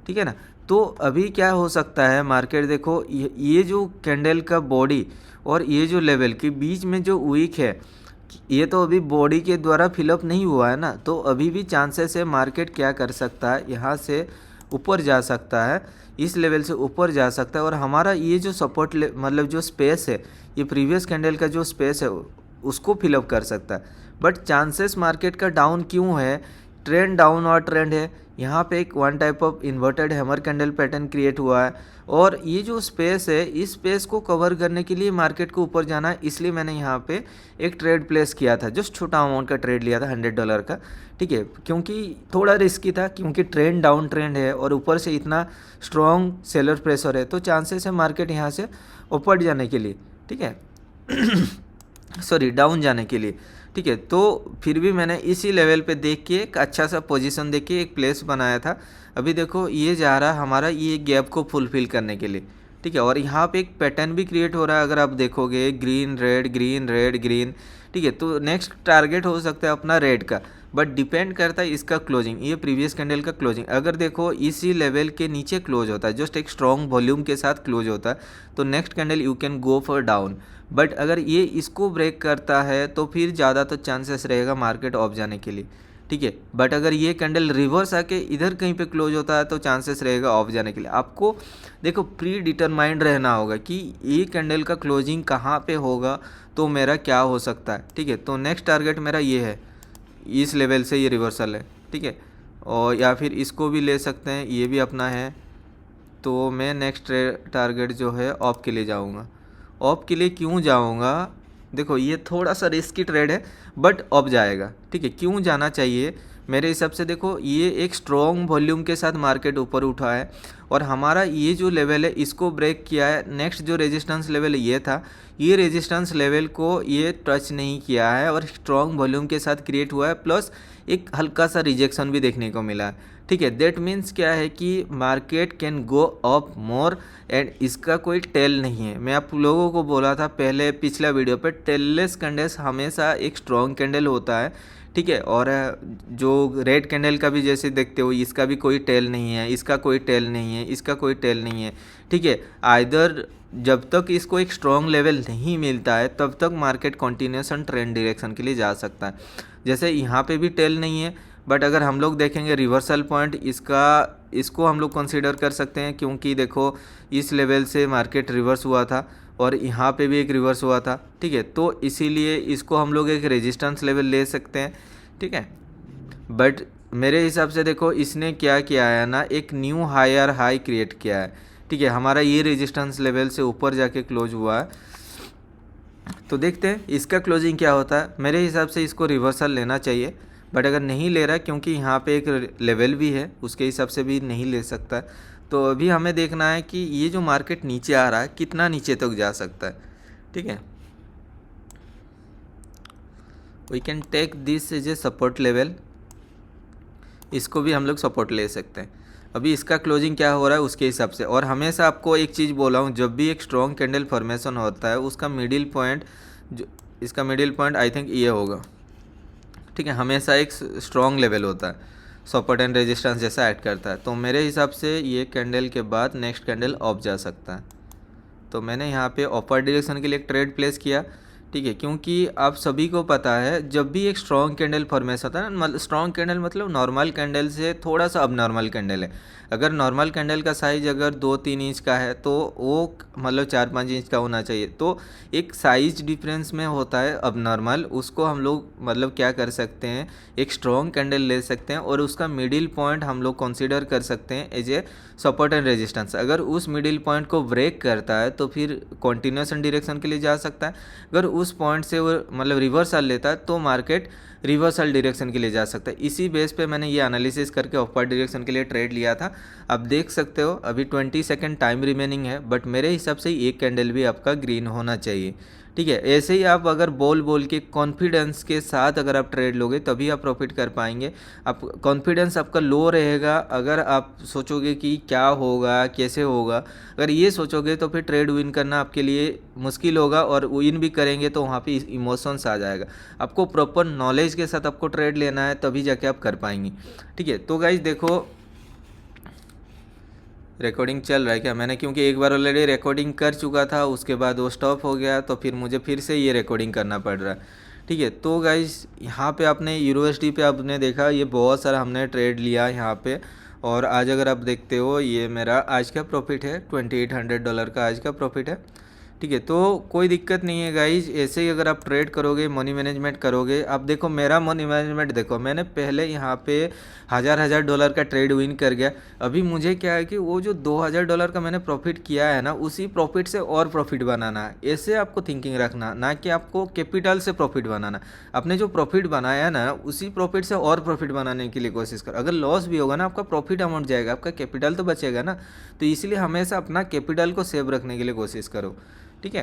ठीक है ना, तो अभी क्या हो सकता है, मार्केट देखो ये जो कैंडल का बॉडी और ये जो लेवल के बीच में जो वीक है, ये तो अभी बॉडी के द्वारा फिलअप नहीं हुआ है ना, तो अभी भी चांसेस है मार्केट क्या कर सकता है, यहाँ से ऊपर जा सकता है, इस लेवल से ऊपर जा सकता है और हमारा ये जो सपोर्ट मतलब जो स्पेस है, ये प्रीवियस कैंडल का जो स्पेस है उसको फिलअप कर सकता है। बट चांसेस मार्केट का डाउन क्यों है, ट्रेंड डाउन और ट्रेंड है, यहाँ पे एक one type of inverted hammer candle pattern create हुआ है और ये जो स्पेस है, इस स्पेस को कवर करने के लिए मार्केट को ऊपर जाना है, इसलिए मैंने यहाँ पे एक ट्रेड प्लेस किया था, जस्ट छोटा अमाउंट का ट्रेड लिया था $100 का। ठीक है, क्योंकि थोड़ा रिस्की था, क्योंकि ट्रेंड डाउन ट्रेंड है और ऊपर से इतना स्ट्रॉन्ग सेलर प्रेशर है, तो चांसेस है मार्केट यहाँ से ऊपर जाने के लिए, ठीक है सॉरी डाउन जाने के लिए। ठीक है, तो फिर भी मैंने इसी लेवल पे देख के एक अच्छा सा पोजीशन देख के एक प्लेस बनाया था। अभी देखो ये जा रहा है हमारा ये गैप को फुलफिल करने के लिए। ठीक है, और यहाँ पे एक पैटर्न भी क्रिएट हो रहा है, अगर आप देखोगे green red green red green. ठीक है, तो नेक्स्ट टारगेट हो सकता है अपना रेड का, बट डिपेंड करता है इसका क्लोजिंग, ये प्रीवियस कैंडल का क्लोजिंग। अगर देखो इसी लेवल के नीचे क्लोज होता है, जस्ट एक स्ट्रॉन्ग वॉल्यूम के साथ क्लोज होता है, तो next candle you can go for down. But अगर ये इसको ब्रेक करता है तो फिर ज़्यादा तो चांसेस रहेगा मार्केट ऑफ जाने के लिए। ठीक है। बट अगर ये कैंडल रिवर्स आके इधर कहीं पे क्लोज होता है तो चांसेस रहेगा ऑफ जाने के लिए। आपको देखो प्री डिटरमाइंड रहना होगा कि ये कैंडल का क्लोजिंग कहाँ पे होगा तो मेरा क्या हो सकता है, ठीक है। तो नेक्स्ट टारगेट मेरा ये है, इस लेवल से ये रिवर्सल है, ठीक है। और या फिर इसको भी ले सकते हैं, ये भी अपना है। तो मैं नेक्स्ट टारगेट जो है ऑफ के लिए जाऊँगा। ऑफ के लिए क्यों जाऊँगा, देखो ये थोड़ा सा रिस्की ट्रेड है बट ऑफ जाएगा, ठीक है। क्यों जाना चाहिए मेरे हिसाब से, देखो ये एक स्ट्रॉन्ग वॉल्यूम के साथ मार्केट ऊपर उठा है और हमारा ये जो लेवल है इसको ब्रेक किया है। नेक्स्ट जो रेजिस्टेंस लेवल ये था, ये रेजिस्टेंस लेवल को ये टच नहीं किया है और स्ट्रॉन्ग वॉल्यूम के साथ क्रिएट हुआ है, प्लस एक हल्का सा रिजेक्शन भी देखने को मिला है, ठीक है। दैट मीन्स क्या है कि market can go up more and इसका कोई टेल नहीं है। मैं आप लोगों को बोला था पहले पिछला वीडियो पे, टेललेस कैंडल्स हमेशा एक स्ट्रॉन्ग कैंडल होता है, ठीक है। और जो रेड कैंडल का भी जैसे देखते हो, इसका भी कोई टेल नहीं है, इसका कोई टेल नहीं है, इसका कोई टेल नहीं है, ठीक है। आइदर जब तक इसको एक स्ट्रॉन्ग लेवल नहीं मिलता है तब तक मार्केट कंटिन्यूएशन ट्रेंड डायरेक्शन के लिए जा सकता है। जैसे यहाँ पे भी टेल नहीं है, बट अगर हम लोग देखेंगे रिवर्सल पॉइंट इसको हम लोग कंसीडर कर सकते हैं, क्योंकि देखो इस लेवल से मार्केट रिवर्स हुआ था और यहाँ पे भी एक रिवर्स हुआ था, ठीक है। तो इसीलिए इसको हम लोग एक रेजिस्टेंस लेवल ले सकते हैं, ठीक है। बट मेरे हिसाब से देखो इसने क्या किया है ना, एक न्यू हायर हाई क्रिएट किया है, ठीक है। हमारा ये रेजिस्टेंस लेवल से ऊपर जाके क्लोज हुआ है, तो देखते हैं इसका क्लोजिंग क्या होता है। मेरे हिसाब से इसको रिवर्सल लेना चाहिए, बट अगर नहीं ले रहा क्योंकि यहाँ पे एक लेवल भी है, उसके हिसाब से भी नहीं ले सकता है। तो अभी हमें देखना है कि ये जो मार्केट नीचे आ रहा है कितना नीचे तक जा सकता है, ठीक है। We can take this as a support level, इसको भी हम लोग सपोर्ट ले सकते हैं। अभी इसका क्लोजिंग क्या हो रहा है उसके हिसाब से। और हमेशा आपको एक चीज़ बोला हूँ, जब भी एक स्ट्रॉन्ग कैंडल फॉर्मेशन होता है उसका मिडिल पॉइंट, जो इसका मिडिल पॉइंट आई थिंक ये होगा, ठीक है। हमेशा एक स्ट्रॉन्ग लेवल होता है, सपोर्ट एंड रेजिस्टेंस जैसा ऐड करता है। तो मेरे हिसाब से ये कैंडल के बाद नेक्स्ट कैंडल ऑफ जा सकता है। तो मैंने यहाँ पे अपर डायरेक्शन के लिए एक ट्रेड प्लेस किया, ठीक है। क्योंकि आप सभी को पता है जब भी एक स्ट्रॉन्ग कैंडल फॉर्मेशन होता है ना, स्ट्रॉन्ग कैंडल मतलब नॉर्मल कैंडल से थोड़ा सा अब नॉर्मल कैंडल है। अगर नॉर्मल कैंडल का साइज अगर 2-3 इंच का है तो वो मतलब 4-5 इंच का होना चाहिए। तो एक साइज डिफरेंस में होता है अब नॉर्मल, उसको हम लोग मतलब क्या कर सकते हैं, एक स्ट्रॉन्ग कैंडल ले सकते हैं और उसका मिडिल पॉइंट हम लोग कंसीडर कर सकते हैं as a support and resistance. अगर उस मिडिल पॉइंट को ब्रेक करता है तो फिर कंटिन्यूएशन डायरेक्शन के लिए जा सकता है। अगर उस पॉइंट से वो मतलब रिवर्सल लेता है तो मार्केट रिवर्सल डायरेक्शन के लिए जा सकता है। इसी बेस पे मैंने ये एनालिसिस करके अपर डायरेक्शन के लिए ट्रेड लिया था। आप देख सकते हो अभी 20 सेकेंड टाइम रिमेनिंग है, बट मेरे हिसाब से एक कैंडल भी आपका ग्रीन होना चाहिए, ठीक है। ऐसे ही आप अगर बोल के कॉन्फिडेंस के साथ अगर आप ट्रेड लोगे तभी आप प्रॉफिट कर पाएंगे। आप कॉन्फिडेंस आपका लो रहेगा, अगर आप सोचोगे कि क्या होगा कैसे होगा, अगर ये सोचोगे तो फिर ट्रेड विन करना आपके लिए मुश्किल होगा, और विन भी करेंगे तो वहाँ पे इमोशंस आ जाएगा। आपको प्रॉपर नॉलेज के साथ आपको ट्रेड लेना है तभी जाके आप कर पाएंगे, ठीक है। तो गाइज देखो रिकॉर्डिंग चल रहा है क्या, मैंने क्योंकि एक बार ऑलरेडी रिकॉर्डिंग कर चुका था, उसके बाद वो स्टॉप हो गया तो फिर मुझे फिर से ये रिकॉर्डिंग करना पड़ रहा है, ठीक है। तो गाइज यहाँ पे आपने यूएसडी पे आपने देखा ये बहुत सारा हमने ट्रेड लिया यहाँ पे, और आज अगर आप देखते हो ये मेरा आज का प्रॉफिट है $2800 का आज का प्रॉफिट है, ठीक है। तो कोई दिक्कत नहीं है गाइज, ऐसे ही अगर आप ट्रेड करोगे मनी मैनेजमेंट करोगे। आप देखो मेरा मनी मैनेजमेंट देखो, मैंने पहले यहाँ पे $1000 का ट्रेड विन कर गया। अभी मुझे क्या है कि वो जो $2000 का मैंने प्रॉफिट किया है ना, उसी प्रॉफिट से और प्रॉफिट बनाना है। ऐसे आपको थिंकिंग रखना, ना कि आपको कैपिटल से प्रॉफिट बनाना। आपने जो प्रॉफिट बनाया ना उसी प्रॉफिट से और प्रॉफिट बनाने के लिए कोशिश करो। अगर लॉस भी होगा ना आपका प्रॉफिट अमाउंट जाएगा, आपका कैपिटल तो बचेगा ना। तो इसलिए हमेशा अपना कैपिटल को सेव रखने के लिए कोशिश करो, ठीक है।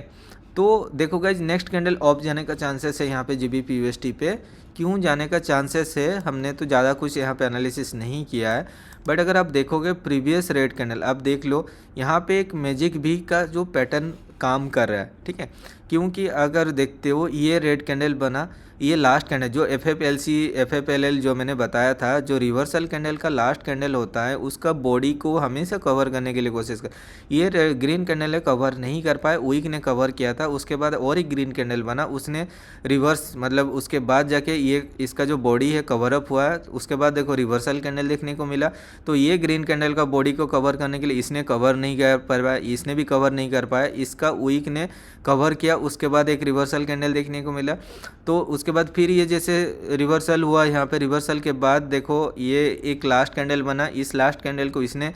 तो देखो गाइज नेक्स्ट कैंडल ऑफ जाने का चांसेस है यहाँ पे GBP USD पे। क्यों जाने का चांसेस है, हमने तो ज़्यादा कुछ यहाँ पे एनालिसिस नहीं किया है, बट अगर आप देखोगे प्रीवियस रेड कैंडल आप देख लो, यहाँ पे एक मैजिक भी का जो पैटर्न काम कर रहा है, ठीक है। क्योंकि अगर देखते हो ये रेड कैंडल बना ये लास्ट कैंडल जो FFLL जो मैंने बताया था, जो रिवर्सल कैंडल का लास्ट कैंडल होता है उसका बॉडी को हमेशा कवर करने के लिए कोशिश कर। ये ग्रीन कैंडल है, कवर नहीं कर पाए, वीक ने कवर किया था, उसके बाद और एक ग्रीन कैंडल बना, उसने रिवर्स मतलब उसके बाद जाके ये इसका जो बॉडी है कवर अप हुआ है। उसके बाद देखो रिवर्सल कैंडल देखने को मिला, तो ये ग्रीन कैंडल का बॉडी को कवर करने के लिए इसने कवर नहीं कर पाया, इसने भी कवर नहीं कर पाया, इसका वीक ने कवर किया, उसके बाद एक रिवर्सल कैंडल देखने को मिला। तो उसके बाद फिर ये जैसे रिवर्सल हुआ, यहाँ पे रिवर्सल के बाद देखो ये एक लास्ट कैंडल बना, इस लास्ट कैंडल को इसने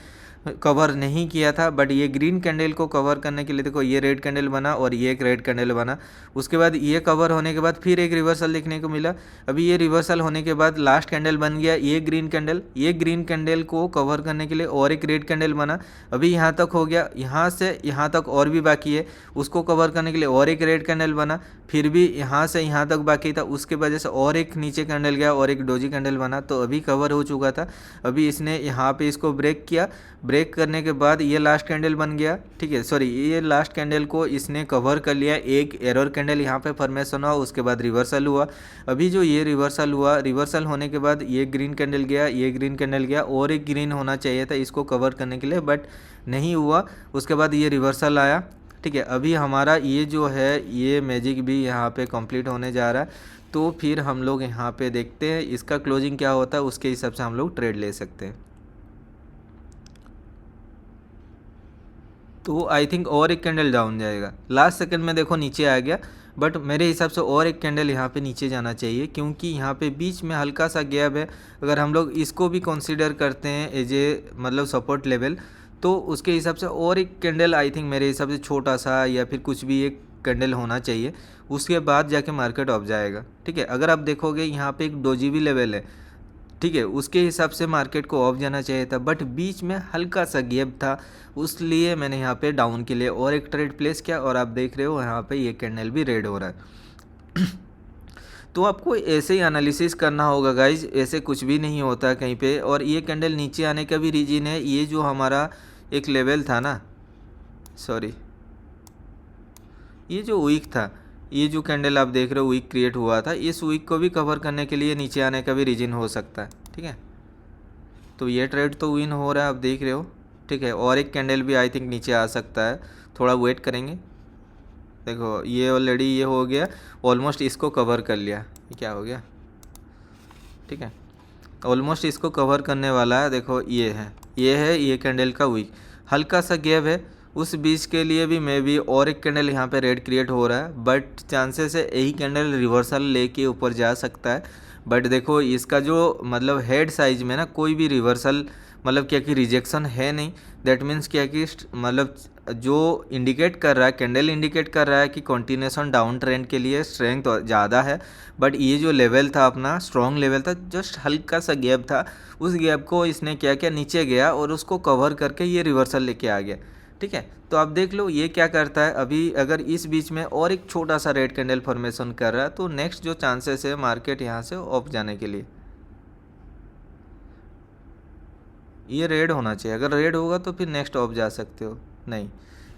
कवर नहीं किया था, बट ये ग्रीन कैंडल को कवर करने के लिए देखो ये रेड कैंडल बना और ये एक रेड कैंडल बना। उसके बाद ये कवर होने के बाद फिर एक रिवर्सल देखने को मिला। अभी ये रिवर्सल होने के बाद लास्ट कैंडल बन गया ये ग्रीन कैंडल, ये ग्रीन कैंडल को कवर करने के लिए और एक रेड कैंडल बना। अभी यहाँ तक हो गया, यहाँ से यहाँ तक और भी बाकी है, उसको कवर करने के लिए और एक रेड कैंडल बना, फिर भी यहाँ से यहाँ तक बाकी था, उसके वजह से और एक नीचे कैंडल गया और एक डोजी कैंडल बना, तो अभी कवर हो चुका था। अभी इसने यहाँ पे इसको ब्रेक किया, ब्रेक करने के बाद ये लास्ट कैंडल बन गया, ठीक है, सॉरी ये लास्ट कैंडल को इसने कवर कर लिया, एक एरर कैंडल यहाँ पे फॉर्मेशन हुआ, उसके बाद रिवर्सल हुआ। अभी जो ये रिवर्सल हुआ, रिवर्सल होने के बाद ये ग्रीन कैंडल गया, ये ग्रीन कैंडल गया, और एक ग्रीन होना चाहिए था इसको कवर करने के लिए, बट नहीं हुआ। उसके बाद ये रिवर्सल आया, ठीक है। अभी हमारा ये जो है ये मैजिक भी यहाँ पे कंप्लीट होने जा रहा है, तो फिर हम लोग यहाँ पे देखते हैं इसका क्लोजिंग क्या होता है, उसके हिसाब से हम लोग ट्रेड ले सकते हैं। तो आई थिंक और एक कैंडल डाउन जाएगा, लास्ट सेकंड में देखो नीचे आ गया, बट मेरे हिसाब से और एक कैंडल यहाँ पे नीचे जाना चाहिए, क्योंकि यहाँ पे बीच में हल्का सा गैप है। अगर हम लोग इसको भी कंसीडर करते हैं एज ए मतलब सपोर्ट लेवल, तो उसके हिसाब से और एक कैंडल आई थिंक मेरे हिसाब से छोटा सा या फिर कुछ भी एक कैंडल होना चाहिए, उसके बाद जाके मार्केट ऑफ जाएगा, ठीक है। अगर आप देखोगे यहाँ पे एक डोजी भी लेवल है, ठीक है, उसके हिसाब से मार्केट को ऑफ जाना चाहिए था, बट बीच में हल्का सा गैप था, उसलिए मैंने यहाँ पे डाउन के लिए और एक ट्रेड प्लेस किया, और आप देख रहे हो यहाँ पे ये कैंडल भी रेड हो रहा है। तो आपको ऐसे ही एनालिसिस करना होगा गाइज, ऐसे कुछ भी नहीं होता कहीं पे। और ये कैंडल नीचे आने का भी रीजन है, ये जो हमारा एक लेवल था ना, सॉरी ये जो वीक था, ये जो कैंडल आप देख रहे हो वीक क्रिएट हुआ था, इस वीक को भी कवर करने के लिए नीचे आने का भी रीजन हो सकता है, ठीक है। तो ये ट्रेड तो विन हो रहा है, आप देख रहे हो, ठीक है। और एक कैंडल भी आई थिंक नीचे आ सकता है, थोड़ा वेट करेंगे। देखो ये ऑलरेडी ये हो गया, ऑलमोस्ट इसको कवर कर लिया, ये क्या हो गया, ठीक है, ऑलमोस्ट इसको कवर करने वाला है। देखो ये कैंडल का वीक, हल्का सा गैप है, उस बीच के लिए भी मे बी और एक कैंडल यहाँ पे रेड क्रिएट हो रहा है, बट चांसेस है यही कैंडल रिवर्सल लेके ऊपर जा सकता है। बट देखो इसका जो मतलब हेड साइज में ना कोई भी रिवर्सल मतलब क्या कि रिजेक्शन है नहीं, दैट मीन्स क्या कि मतलब जो इंडिकेट कर रहा है, कैंडल इंडिकेट कर रहा है कि कंटिन्यूएशन डाउन ट्रेंड के लिए स्ट्रेंथ ज़्यादा है, बट ये जो लेवल था अपना स्ट्रॉन्ग लेवल था, जस्ट हल्का सा गैप था, उस गैप को इसने क्या किया नीचे गया और उसको कवर करके ये रिवर्सल लेके आ गया, ठीक है। तो आप देख लो ये क्या करता है, अभी अगर इस बीच में और एक छोटा सा रेड कैंडल फॉर्मेशन कर रहा है, तो नेक्स्ट जो चांसेस है मार्केट यहाँ से ऑफ जाने के लिए, ये रेड होना चाहिए। अगर रेड होगा तो फिर नेक्स्ट ऑफ जा सकते हो, नहीं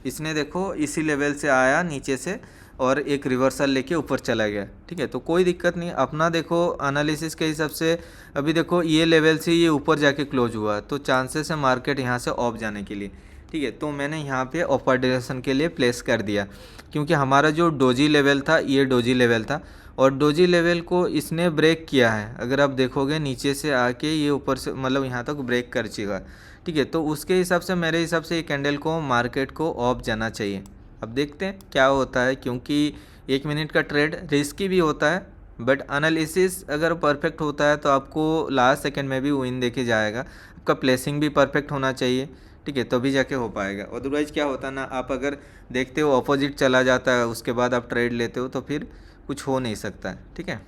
इसने देखो इसी लेवल से आया नीचे से और एक रिवर्सल लेके ऊपर चला गया, ठीक है। तो कोई दिक्कत नहीं, अपना देखो एनालिसिस के हिसाब से अभी देखो ये लेवल से ये ऊपर जाके क्लोज हुआ, तो चांसेस है मार्केट यहाँ से ऑफ जाने के लिए, ठीक है। तो मैंने यहाँ पे अपर डायरेक्शन के लिए प्लेस कर दिया, क्योंकि हमारा जो डोजी लेवल था ये डोजी लेवल था, और डोजी लेवल को इसने ब्रेक किया है। अगर आप देखोगे नीचे से आके ये ऊपर से मतलब यहाँ तक ब्रेक कर चुका, ठीक है। तो उसके हिसाब से मेरे हिसाब से ये कैंडल को मार्केट को ऑफ जाना चाहिए। अब देखते हैं क्या होता है, क्योंकि 1 मिनट का ट्रेड रिस्की भी होता है, बट एनालिसिस अगर परफेक्ट होता है तो आपको लास्ट सेकंड में भी विन देके जाएगा। आपका प्लेसिंग भी परफेक्ट होना चाहिए, ठीक है, तभी जाके हो पाएगा। अदरवाइज क्या होता है ना, आप अगर देखते हो अपोजिट चला जाता है, उसके बाद आप ट्रेड लेते हो तो फिर कुछ हो नहीं सकता है, ठीक है।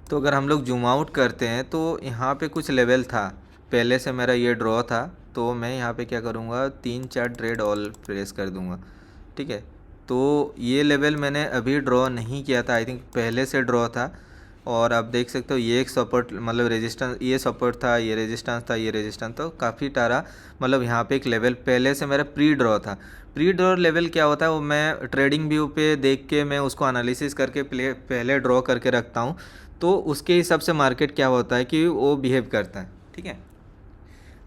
तो अगर हम लोग जूम आउट करते हैं तो यहाँ पे कुछ लेवल था, पहले से मेरा ये ड्रॉ था, तो मैं यहाँ पे क्या करूँगा 3-4 ट्रेड ऑल प्रेस कर दूँगा, ठीक है। तो ये लेवल मैंने अभी ड्रॉ नहीं किया था, आई थिंक पहले से ड्रॉ था, और आप देख सकते हो ये एक सपोर्ट मतलब रेजिस्टेंस, ये सपोर्ट था, ये रेजिस्टेंस था, ये रेजिस्टेंस, तो काफ़ी टारा मतलब यहाँ पे एक लेवल पहले से मेरा प्री ड्रॉ था। प्री ड्रॉ लेवल क्या होता है वो मैं ट्रेडिंग व्यू पे देख के मैं उसको एनालिसिस करके पहले ड्रॉ करके रखता हूँ, तो उसके हिसाब से मार्केट क्या होता है कि वो बिहेव करता है। ठीक है,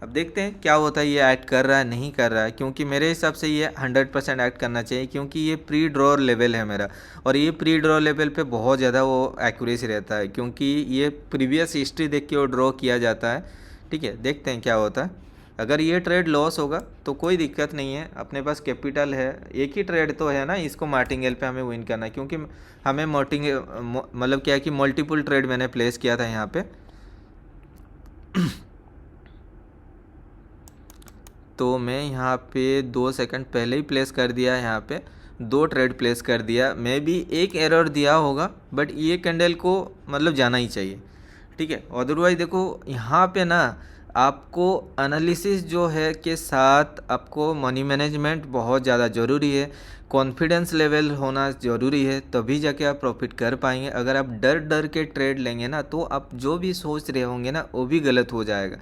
अब देखते हैं क्या होता है, ये ऐड कर रहा है नहीं कर रहा है, क्योंकि मेरे हिसाब से ये 100% ऐड करना चाहिए, क्योंकि ये प्री ड्रॉ लेवल है मेरा, और ये प्री ड्रॉ लेवल पे बहुत ज़्यादा वो एक्यूरेसी रहता है, क्योंकि ये प्रीवियस हिस्ट्री देख के वो ड्रॉ किया जाता है। ठीक है, देखते हैं क्या होता है। अगर ये ट्रेड लॉस होगा तो कोई दिक्कत नहीं है, अपने पास कैपिटल है, एक ही ट्रेड तो है ना, इसको मार्टिंगेल पे हमें विन करना है, क्योंकि हमें मतलब क्या है कि मल्टीपल ट्रेड मैंने प्लेस किया था यहाँ पे। तो मैं यहाँ पे 2 सेकंड पहले ही प्लेस कर दिया, यहाँ पे 2 ट्रेड प्लेस कर दिया, मैं भी एक एरर दिया होगा, बट ये कैंडल को मतलब जाना ही चाहिए। ठीक है, अदरवाइज देखो यहाँ पे ना आपको एनालिसिस जो है के साथ आपको मनी मैनेजमेंट बहुत ज़्यादा ज़रूरी है, कॉन्फिडेंस लेवल होना ज़रूरी है, तभी जाके आप प्रॉफिट कर पाएंगे। अगर आप डर डर के ट्रेड लेंगे ना तो आप जो भी सोच रहे होंगे ना वो भी गलत हो जाएगा।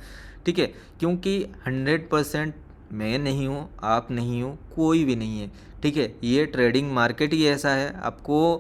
ठीक है, क्योंकि 100% मैं नहीं हूँ, आप नहीं हो, कोई भी नहीं है। ठीक है, ये ट्रेडिंग मार्केट ही ऐसा है, आपको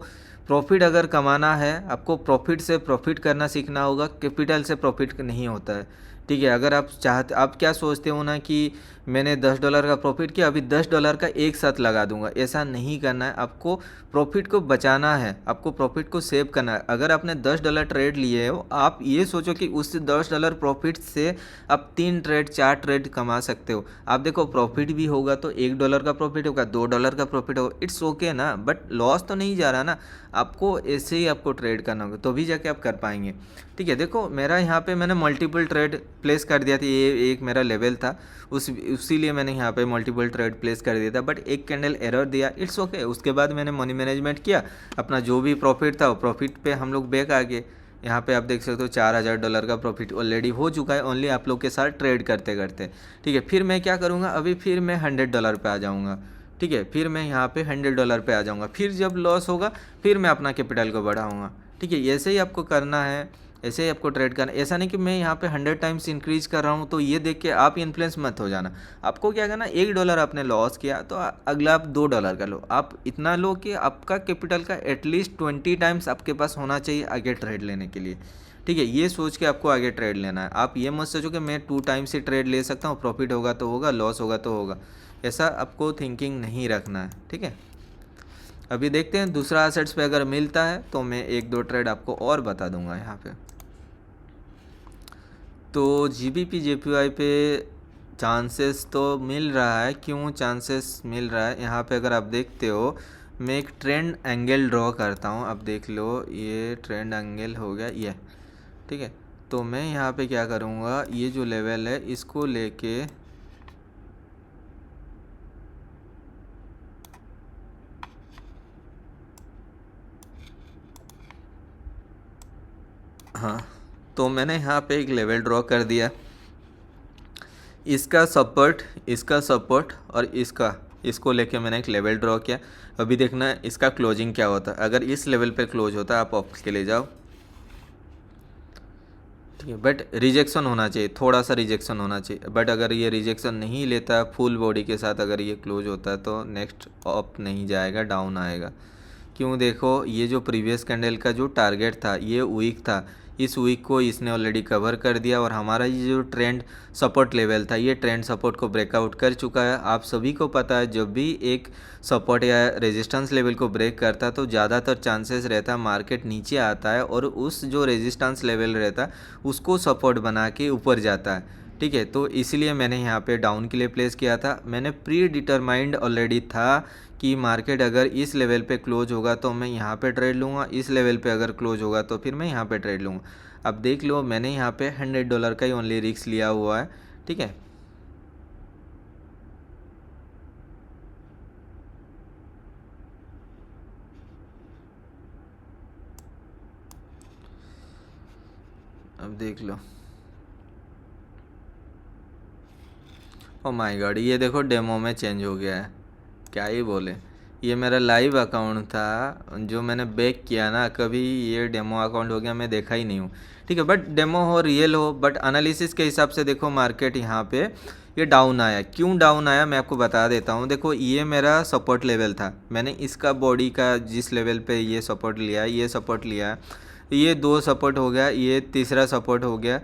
प्रॉफिट अगर कमाना है, आपको प्रॉफिट से प्रॉफिट करना सीखना होगा, कैपिटल से प्रॉफिट नहीं होता है। ठीक है, अगर आप चाहते, आप क्या सोचते हो ना कि मैंने $10 का प्रॉफिट किया, अभी $10 का एक साथ लगा दूंगा, ऐसा नहीं करना है। आपको प्रॉफिट को बचाना है, आपको प्रॉफिट को सेव करना है। अगर आपने $10 ट्रेड लिए हो, आप ये सोचो कि उस $10 प्रॉफिट से आप 3 ट्रेड 4 ट्रेड कमा सकते हो। आप देखो प्रॉफिट भी होगा तो $1 का प्रॉफिट होगा, $2 का प्रॉफिट होगा, इट्स ओके ना, बट लॉस तो नहीं जा रहा ना। आपको ऐसे ही आपको ट्रेड करना होगा, तो भी जाके आप कर पाएंगे। ठीक है, देखो मेरा यहाँ पे मैंने मल्टीपल ट्रेड प्लेस कर दिया था, ये एक मेरा लेवल था, उसी लिए मैंने यहाँ पे मल्टीपल ट्रेड प्लेस कर दिया था, बट एक कैंडल एरर दिया, इट्स ओके। उसके बाद मैंने मनी मैनेजमेंट किया, अपना जो भी प्रॉफिट था वो प्रॉफिट पे हम लोग बैक आ गए। यहाँ पे आप देख सकते हो $4000 का प्रॉफिट ऑलरेडी हो चुका है, ओनली आप लोग के साथ ट्रेड करते करते। ठीक है, फिर मैं क्या करूँगा, अभी फिर मैं $100 पे आ जाऊँगा। ठीक है, फिर मैं यहाँ पे $100 पे आ जाऊँगा, फिर जब लॉस होगा फिर मैं अपना कैपिटल को बढ़ाऊँगा। ठीक है, ऐसे ही आपको करना है, ऐसे ही आपको ट्रेड करना। ऐसा नहीं कि मैं यहाँ पे 100 टाइम्स इंक्रीज कर रहा हूँ तो ये देख के आप इन्फ्लुएंस मत हो जाना। आपको क्या करना, $1 आपने लॉस किया तो अगला आप $2 का लो, आप इतना लो कि आपका कैपिटल का एटलीस्ट 20 टाइम्स आपके पास होना चाहिए आगे ट्रेड लेने के लिए। ठीक है, ये सोच के आपको आगे ट्रेड लेना है। आप ये मत सोचो कि मैं 2 टाइम्स ही ट्रेड ले सकता हूँ, प्रॉफिट होगा तो होगा, लॉस होगा तो होगा, ऐसा आपको थिंकिंग नहीं रखना है। ठीक है, अभी देखते हैं दूसरा असेट्स पे अगर मिलता है तो मैं 1-2 ट्रेड आपको और बता दूंगा यहाँ पे। तो GBP JPY पे चांसेस तो मिल रहा है, क्यों चांसेस मिल रहा है, यहाँ पे अगर आप देखते हो मैं एक ट्रेंड एंगल ड्रॉ करता हूँ, अब देख लो ये ट्रेंड एंगल हो गया ये। ठीक है, तो मैं यहाँ पे क्या करूँगा, ये जो लेवल है इसको लेके हाँ, तो मैंने यहाँ पे एक लेवल ड्रॉ कर दिया, इसका सपोर्ट और इसको लेके मैंने एक लेवल ड्रॉ किया। अभी देखना है इसका क्लोजिंग क्या होता है, अगर इस लेवल पे क्लोज होता है आप ऑफ के ले जाओ। ठीक है, बट रिजेक्शन होना चाहिए, थोड़ा सा रिजेक्शन होना चाहिए, बट अगर ये रिजेक्शन नहीं लेता फुल बॉडी के साथ, अगर ये क्लोज होता है तो नेक्स्ट अप नहीं जाएगा, डाउन आएगा। क्यों, देखो ये जो प्रीवियस कैंडल का जो टारगेट था ये वीक था, इस वीक को इसने ऑलरेडी कवर कर दिया, और हमारा ये जो ट्रेंड सपोर्ट लेवल था ये ट्रेंड सपोर्ट को ब्रेकआउट कर चुका है। आप सभी को पता है जब भी एक सपोर्ट या रेजिस्टेंस लेवल को ब्रेक करता है तो ज़्यादातर चांसेस रहता है मार्केट नीचे आता है और उस जो रेजिस्टेंस लेवल रहता है उसको सपोर्ट बना के ऊपर जाता है। ठीक है, तो इसलिए मैंने यहाँ पे डाउन के लिए प्लेस किया था, मैंने प्री डिटरमाइंड ऑलरेडी था कि मार्केट अगर इस लेवल पे क्लोज होगा तो मैं यहाँ पे ट्रेड लूँगा, इस लेवल पे अगर क्लोज होगा तो फिर मैं यहाँ पे ट्रेड लूँगा। अब देख लो मैंने यहाँ पे $100 का ही ओनली रिस्क लिया हुआ है। ठीक है, अब देख लो, ओ माय गॉड, ये देखो डेमो में चेंज हो गया है, क्या ही बोले, ये मेरा लाइव अकाउंट था जो मैंने बैक किया ना, कभी ये डेमो अकाउंट हो गया, मैं देखा ही नहीं हूँ। ठीक है, बट डेमो हो रियल हो, बट एनालिसिस के हिसाब से देखो मार्केट यहाँ पे ये डाउन आया। क्यों डाउन आया मैं आपको बता देता हूँ। देखो ये मेरा सपोर्ट लेवल था, मैंने इसका बॉडी का जिस लेवल पे ये सपोर्ट लिया, ये सपोर्ट लिया, ये 2 सपोर्ट हो गया, ये तीसरा सपोर्ट हो गया।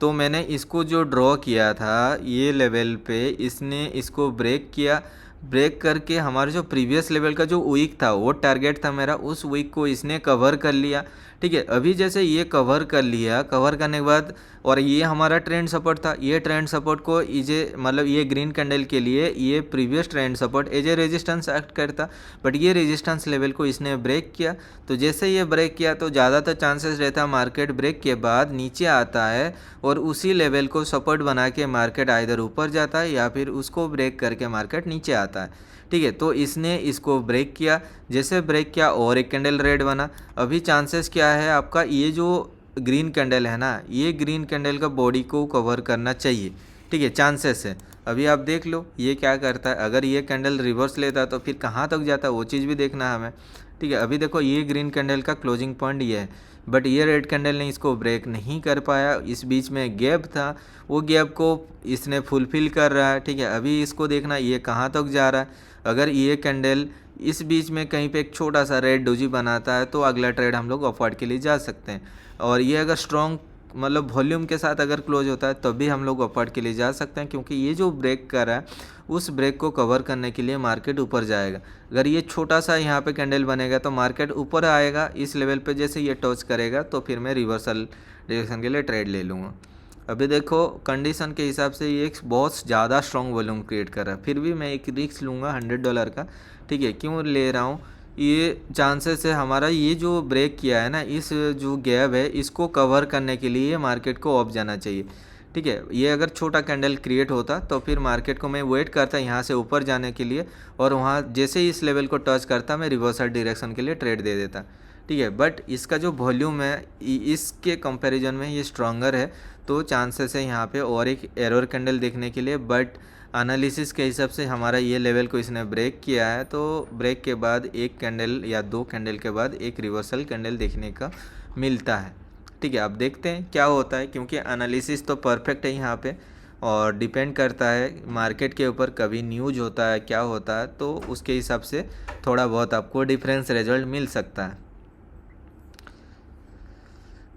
तो मैंने इसको जो ड्रॉ किया था ये लेवल पे, इसने इसको ब्रेक किया। ब्रेक करके हमारे जो प्रीवियस लेवल का जो वीक था, वो टारगेट था मेरा, उस वीक को इसने कवर कर लिया। ठीक है, अभी जैसे ये कवर कर लिया, कवर करने के बाद, और ये हमारा ट्रेंड सपोर्ट था, ये ट्रेंड सपोर्ट को इजे मतलब ये ग्रीन कैंडल के लिए ये previous trend support as a resistance act करता, बट ये रेजिस्टेंस लेवल को इसने ब्रेक किया। तो जैसे ये ब्रेक किया तो ज़्यादातर चांसेस रहता है मार्केट ब्रेक के बाद नीचे आता है और उसी लेवल को सपोर्ट बना के मार्केट आइदर ऊपर जाता है या फिर उसको ब्रेक करके मार्केट नीचे आता है। ठीक है, तो इसने इसको ब्रेक किया, जैसे ब्रेक किया और एक कैंडल रेड बना। अभी चांसेस क्या है आपका, ये जो ग्रीन कैंडल है ना, ये ग्रीन कैंडल का बॉडी को कवर करना चाहिए। ठीक है, चांसेस है। अभी आप देख लो ये क्या करता है, अगर ये कैंडल रिवर्स लेता तो फिर कहाँ तक जाता है वो चीज़ भी देखना है हमें। ठीक है, अभी देखो ये ग्रीन कैंडल का क्लोजिंग पॉइंट ये है, बट ये रेड कैंडल ने इसको ब्रेक नहीं कर पाया। इस बीच में गैप था, वो गैप को इसने फुलफिल कर रहा है। ठीक है, अभी इसको देखना ये कहाँ तक जा रहा है। अगर ये कैंडल इस बीच में कहीं पे एक छोटा सा रेड डोजी बनाता है तो अगला ट्रेड हम लोग अपवर्ड के लिए जा सकते हैं। और ये अगर स्ट्रॉन्ग मतलब वॉल्यूम के साथ अगर क्लोज होता है तब भी हम लोग अपवर्ड के लिए जा सकते हैं, क्योंकि ये जो ब्रेक कर रहा है उस ब्रेक को कवर करने के लिए मार्केट ऊपर जाएगा। अगर ये छोटा सा यहाँ पे कैंडल बनेगा तो मार्केट ऊपर आएगा इस लेवल पे, जैसे ये टच करेगा तो फिर मैं रिवर्सल डायरेक्शन के लिए ट्रेड ले लूँगा। अभी देखो कंडीशन के हिसाब से ये एक बहुत ज़्यादा स्ट्रॉन्ग वॉल्यूम क्रिएट कर रहा है, फिर भी मैं एक रिस्क लूँगा $100 का। ठीक है, क्यों ले रहा हूँ, ये चांसेस है हमारा ये जो ब्रेक किया है ना, इस जो गैप है इसको कवर करने के लिए मार्केट को ऑफ जाना चाहिए। ठीक है, ये अगर छोटा कैंडल क्रिएट होता तो फिर मार्केट को मैं वेट करता यहाँ से ऊपर जाने के लिए, और वहाँ जैसे ही इस लेवल को टच करता मैं रिवर्सल डायरेक्शन के लिए ट्रेड दे देता। ठीक है, बट इसका जो वॉल्यूम है इसके कंपैरिजन में ये स्ट्रॉन्गर है, तो चांसेस है यहाँ पे और एक एरर कैंडल देखने के लिए। बट एनालिसिस के हिसाब से हमारा ये लेवल को इसने ब्रेक किया है, तो ब्रेक के बाद एक कैंडल या 2 कैंडल के बाद एक रिवर्सल कैंडल देखने का मिलता है। ठीक है, अब देखते हैं क्या होता है, क्योंकि एनालिसिस तो परफेक्ट है यहाँ पे, और डिपेंड करता है मार्केट के ऊपर, कभी न्यूज होता है क्या होता है, तो उसके हिसाब से थोड़ा बहुत आपको डिफरेंस रिजल्ट मिल सकता है।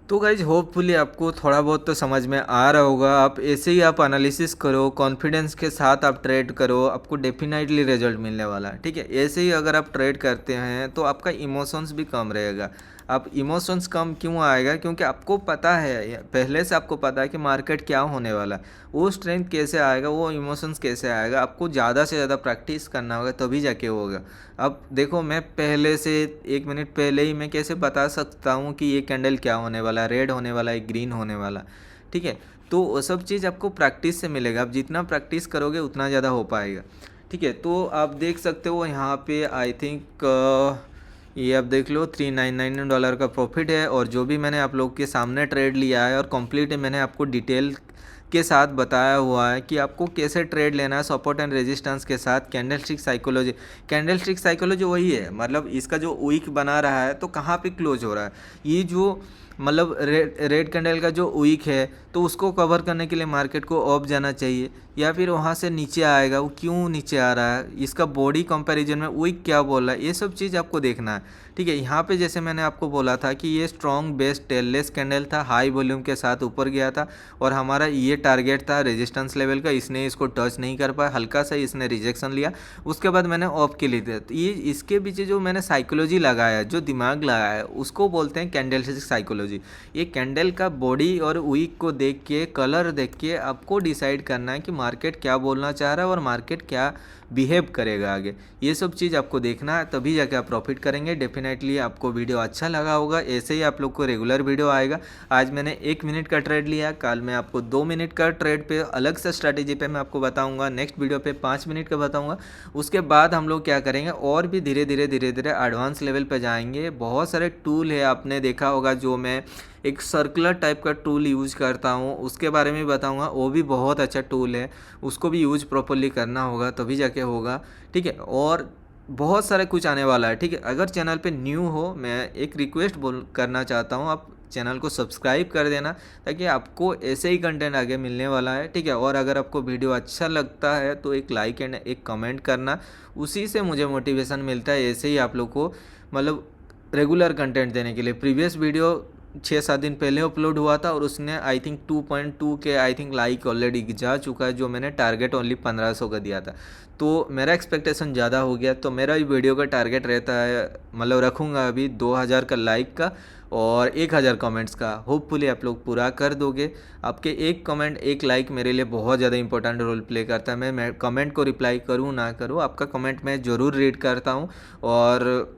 तो गाइज होपफुली आपको थोड़ा बहुत तो समझ में आ रहा होगा। आप ऐसे ही आप एनालिसिस करो, कॉन्फिडेंस के साथ आप ट्रेड करो, आपको डेफिनेटली रिजल्ट मिलने वाला है। ठीक है, ऐसे ही अगर आप ट्रेड करते हैं तो आपका इमोशंस भी कम रहेगा। आप इमोशंस कम क्यों आएगा, क्योंकि आपको पता है, पहले से आपको पता है कि मार्केट क्या होने वाला है। वो स्ट्रेंथ कैसे आएगा, वो इमोशंस कैसे आएगा, आपको ज़्यादा से ज़्यादा प्रैक्टिस करना होगा तभी जाके होगा। अब देखो मैं पहले से 1 मिनट पहले ही मैं कैसे बता सकता हूँ कि ये कैंडल क्या होने वाला है, रेड होने वाला है, ग्रीन होने वाला। ठीक है, तो वो सब चीज़ आपको प्रैक्टिस से मिलेगा। आप जितना प्रैक्टिस करोगे उतना ज़्यादा हो पाएगा। ठीक है, तो आप देख सकते हो यहाँ पे आई थिंक ये आप देख लो $399 का प्रॉफिट है, और जो भी मैंने आप लोग के सामने ट्रेड लिया है और कंप्लीट मैंने आपको डिटेल के साथ बताया हुआ है कि आपको कैसे ट्रेड लेना है सपोर्ट एंड रेजिस्टेंस के साथ। कैंडलस्टिक साइकोलॉजी, कैंडलस्टिक साइकोलॉजी वही है, मतलब इसका जो वीक बना रहा है तो कहाँ पे क्लोज हो रहा है, ये जो मतलब रेड कैंडल का जो वीक है तो उसको कवर करने के लिए मार्केट को ऑफ जाना चाहिए, या फिर वहाँ से नीचे आएगा, वो क्यों नीचे आ रहा है, इसका बॉडी कंपैरिजन में वीक क्या बोल रहा है, ये सब चीज़ आपको देखना है। ठीक है, यहाँ पे जैसे मैंने आपको बोला था कि ये स्ट्रॉन्ग बेस टेललेस कैंडल था, हाई वॉल्यूम के साथ ऊपर गया था, और हमारा ये टारगेट था रेजिस्टेंस लेवल का, इसने इसको टच नहीं कर पाया, हल्का सा इसने रिजेक्शन लिया, उसके बाद मैंने ऑफ के लिए दिया। तो ये इसके पीछे जो मैंने साइकोलॉजी लगाया, जो दिमाग लगाया, उसको बोलते हैं कैंडलस्टिक साइकोलॉजी। ये कैंडल का बॉडी और वीक को देख के, कलर देख के आपको डिसाइड करना है कि मार्केट क्या बोलना चाह रहा है और मार्केट क्या बिहेव करेगा आगे। ये सब चीज़ आपको देखना है, तभी जाके आप प्रॉफिट करेंगे। डेफिनेटली आपको वीडियो अच्छा लगा होगा, ऐसे ही आप लोग को रेगुलर वीडियो आएगा। आज मैंने 1 मिनट का ट्रेड लिया, कल मैं आपको 2 मिनट का ट्रेड पे अलग से स्ट्रैटेजी पे मैं आपको बताऊंगा, नेक्स्ट वीडियो पे 5 मिनट का बताऊंगा। उसके बाद हम लोग क्या करेंगे, और भी धीरे धीरे एडवांस लेवल पे जाएंगे। बहुत सारे टूल है, आपने देखा होगा, जो मैं एक सर्कुलर टाइप का टूल यूज करता हूँ, उसके बारे में बताऊंगा। वो भी बहुत अच्छा टूल है, उसको भी यूज प्रॉपरली करना होगा तभी जाके होगा। ठीक है, और बहुत सारे कुछ आने वाला है, ठीक है। अगर चैनल पे न्यू हो, मैं एक रिक्वेस्ट बोल करना चाहता हूँ, आप चैनल को सब्सक्राइब कर देना ताकि आपको ऐसे ही कंटेंट आगे मिलने वाला है, ठीक है। और अगर आपको वीडियो अच्छा लगता है तो एक लाइक एंड एक कमेंट करना, उसी से मुझे मोटिवेशन मिलता है ऐसे ही आप लोग को मतलब रेगुलर कंटेंट देने के लिए। प्रीवियस वीडियो 6-7 दिन पहले अपलोड हुआ था और उसने आई थिंक 2.2 के आई थिंक लाइक ऑलरेडी जा चुका है, जो मैंने टारगेट ओनली 1500 का दिया था। तो मेरा एक्सपेक्टेशन ज़्यादा हो गया, तो मेरा वीडियो का टारगेट रहता है मतलब रखूँगा अभी 2000 का लाइक का और 1000 कमेंट्स का। होपफुली आप लोग पूरा कर दोगे। आपके एक कमेंट एक लाइक मेरे लिए बहुत ज़्यादा इंपॉर्टेंट रोल प्ले करता है। मैं कमेंट को रिप्लाई करूँ ना करूँ, आपका कमेंट मैं ज़रूर रीड करता हूँ। और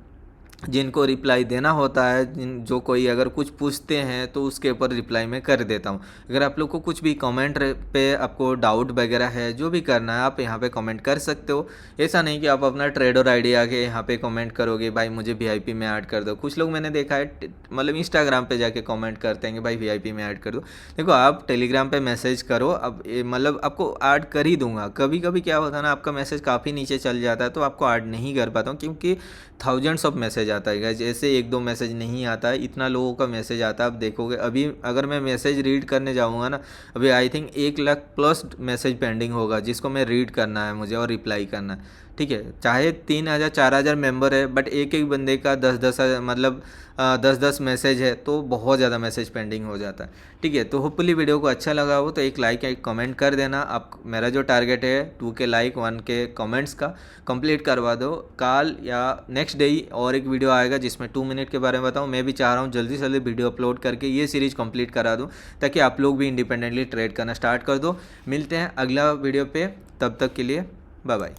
जिनको रिप्लाई देना होता है, जो कोई अगर कुछ पूछते हैं तो उसके ऊपर रिप्लाई मैं कर देता हूँ। अगर आप लोग को कुछ भी कमेंट पे आपको डाउट वगैरह है, जो भी करना है आप यहाँ पे कमेंट कर सकते हो। ऐसा नहीं कि आप अपना ट्रेडर आईडी आके यहाँ पे कमेंट करोगे भाई मुझे वीआईपी में ऐड कर दो। कुछ लोग मैंने देखा है मतलब इंस्टाग्राम पे जाके कमेंट करते हैं कि भाई वीआईपी में ऐड कर दो। देखो आप टेलीग्राम पे मैसेज करो, अब मतलब आपको ऐड कर ही दूंगा। कभी कभी क्या होता है ना, आपका मैसेज काफ़ी नीचे चल जाता है तो आपको ऐड नहीं कर पाता हूँ, क्योंकि थाउजेंड्स ऑफ मैसेज आता है गाइस। ऐसे एक दो मैसेज नहीं आता है, इतना लोगों का मैसेज आता है। आप देखोगे अभी अगर मैं मैसेज रीड करने जाऊँगा ना, अभी I think 1 lakh plus message pending होगा जिसको मैं रीड करना है मुझे और रिप्लाई करना है, ठीक है। चाहे 3000 4000 मेंबर है बट एक एक बंदे का 10-10 मतलब 10-10 मैसेज है तो बहुत ज़्यादा मैसेज पेंडिंग हो जाता है, ठीक है। तो होपफुली वीडियो को अच्छा लगा हो तो एक लाइक एक कमेंट कर देना। आप मेरा जो टारगेट है 2 के लाइक 1 के कमेंट्स का कंप्लीट करवा दो। कल या नेक्स्ट डे ही और एक वीडियो आएगा जिसमें 2 मिनट के बारे में बताऊँ। मैं भी चाह रहा हूँ जल्दी से जल्दी वीडियो अपलोड करके ये सीरीज़ कंप्लीट करा दूँ ताकि आप लोग भी इंडिपेंडेंटली ट्रेड करना स्टार्ट कर दो। मिलते हैं अगला वीडियो पे, तब तक के लिए बाय बाय।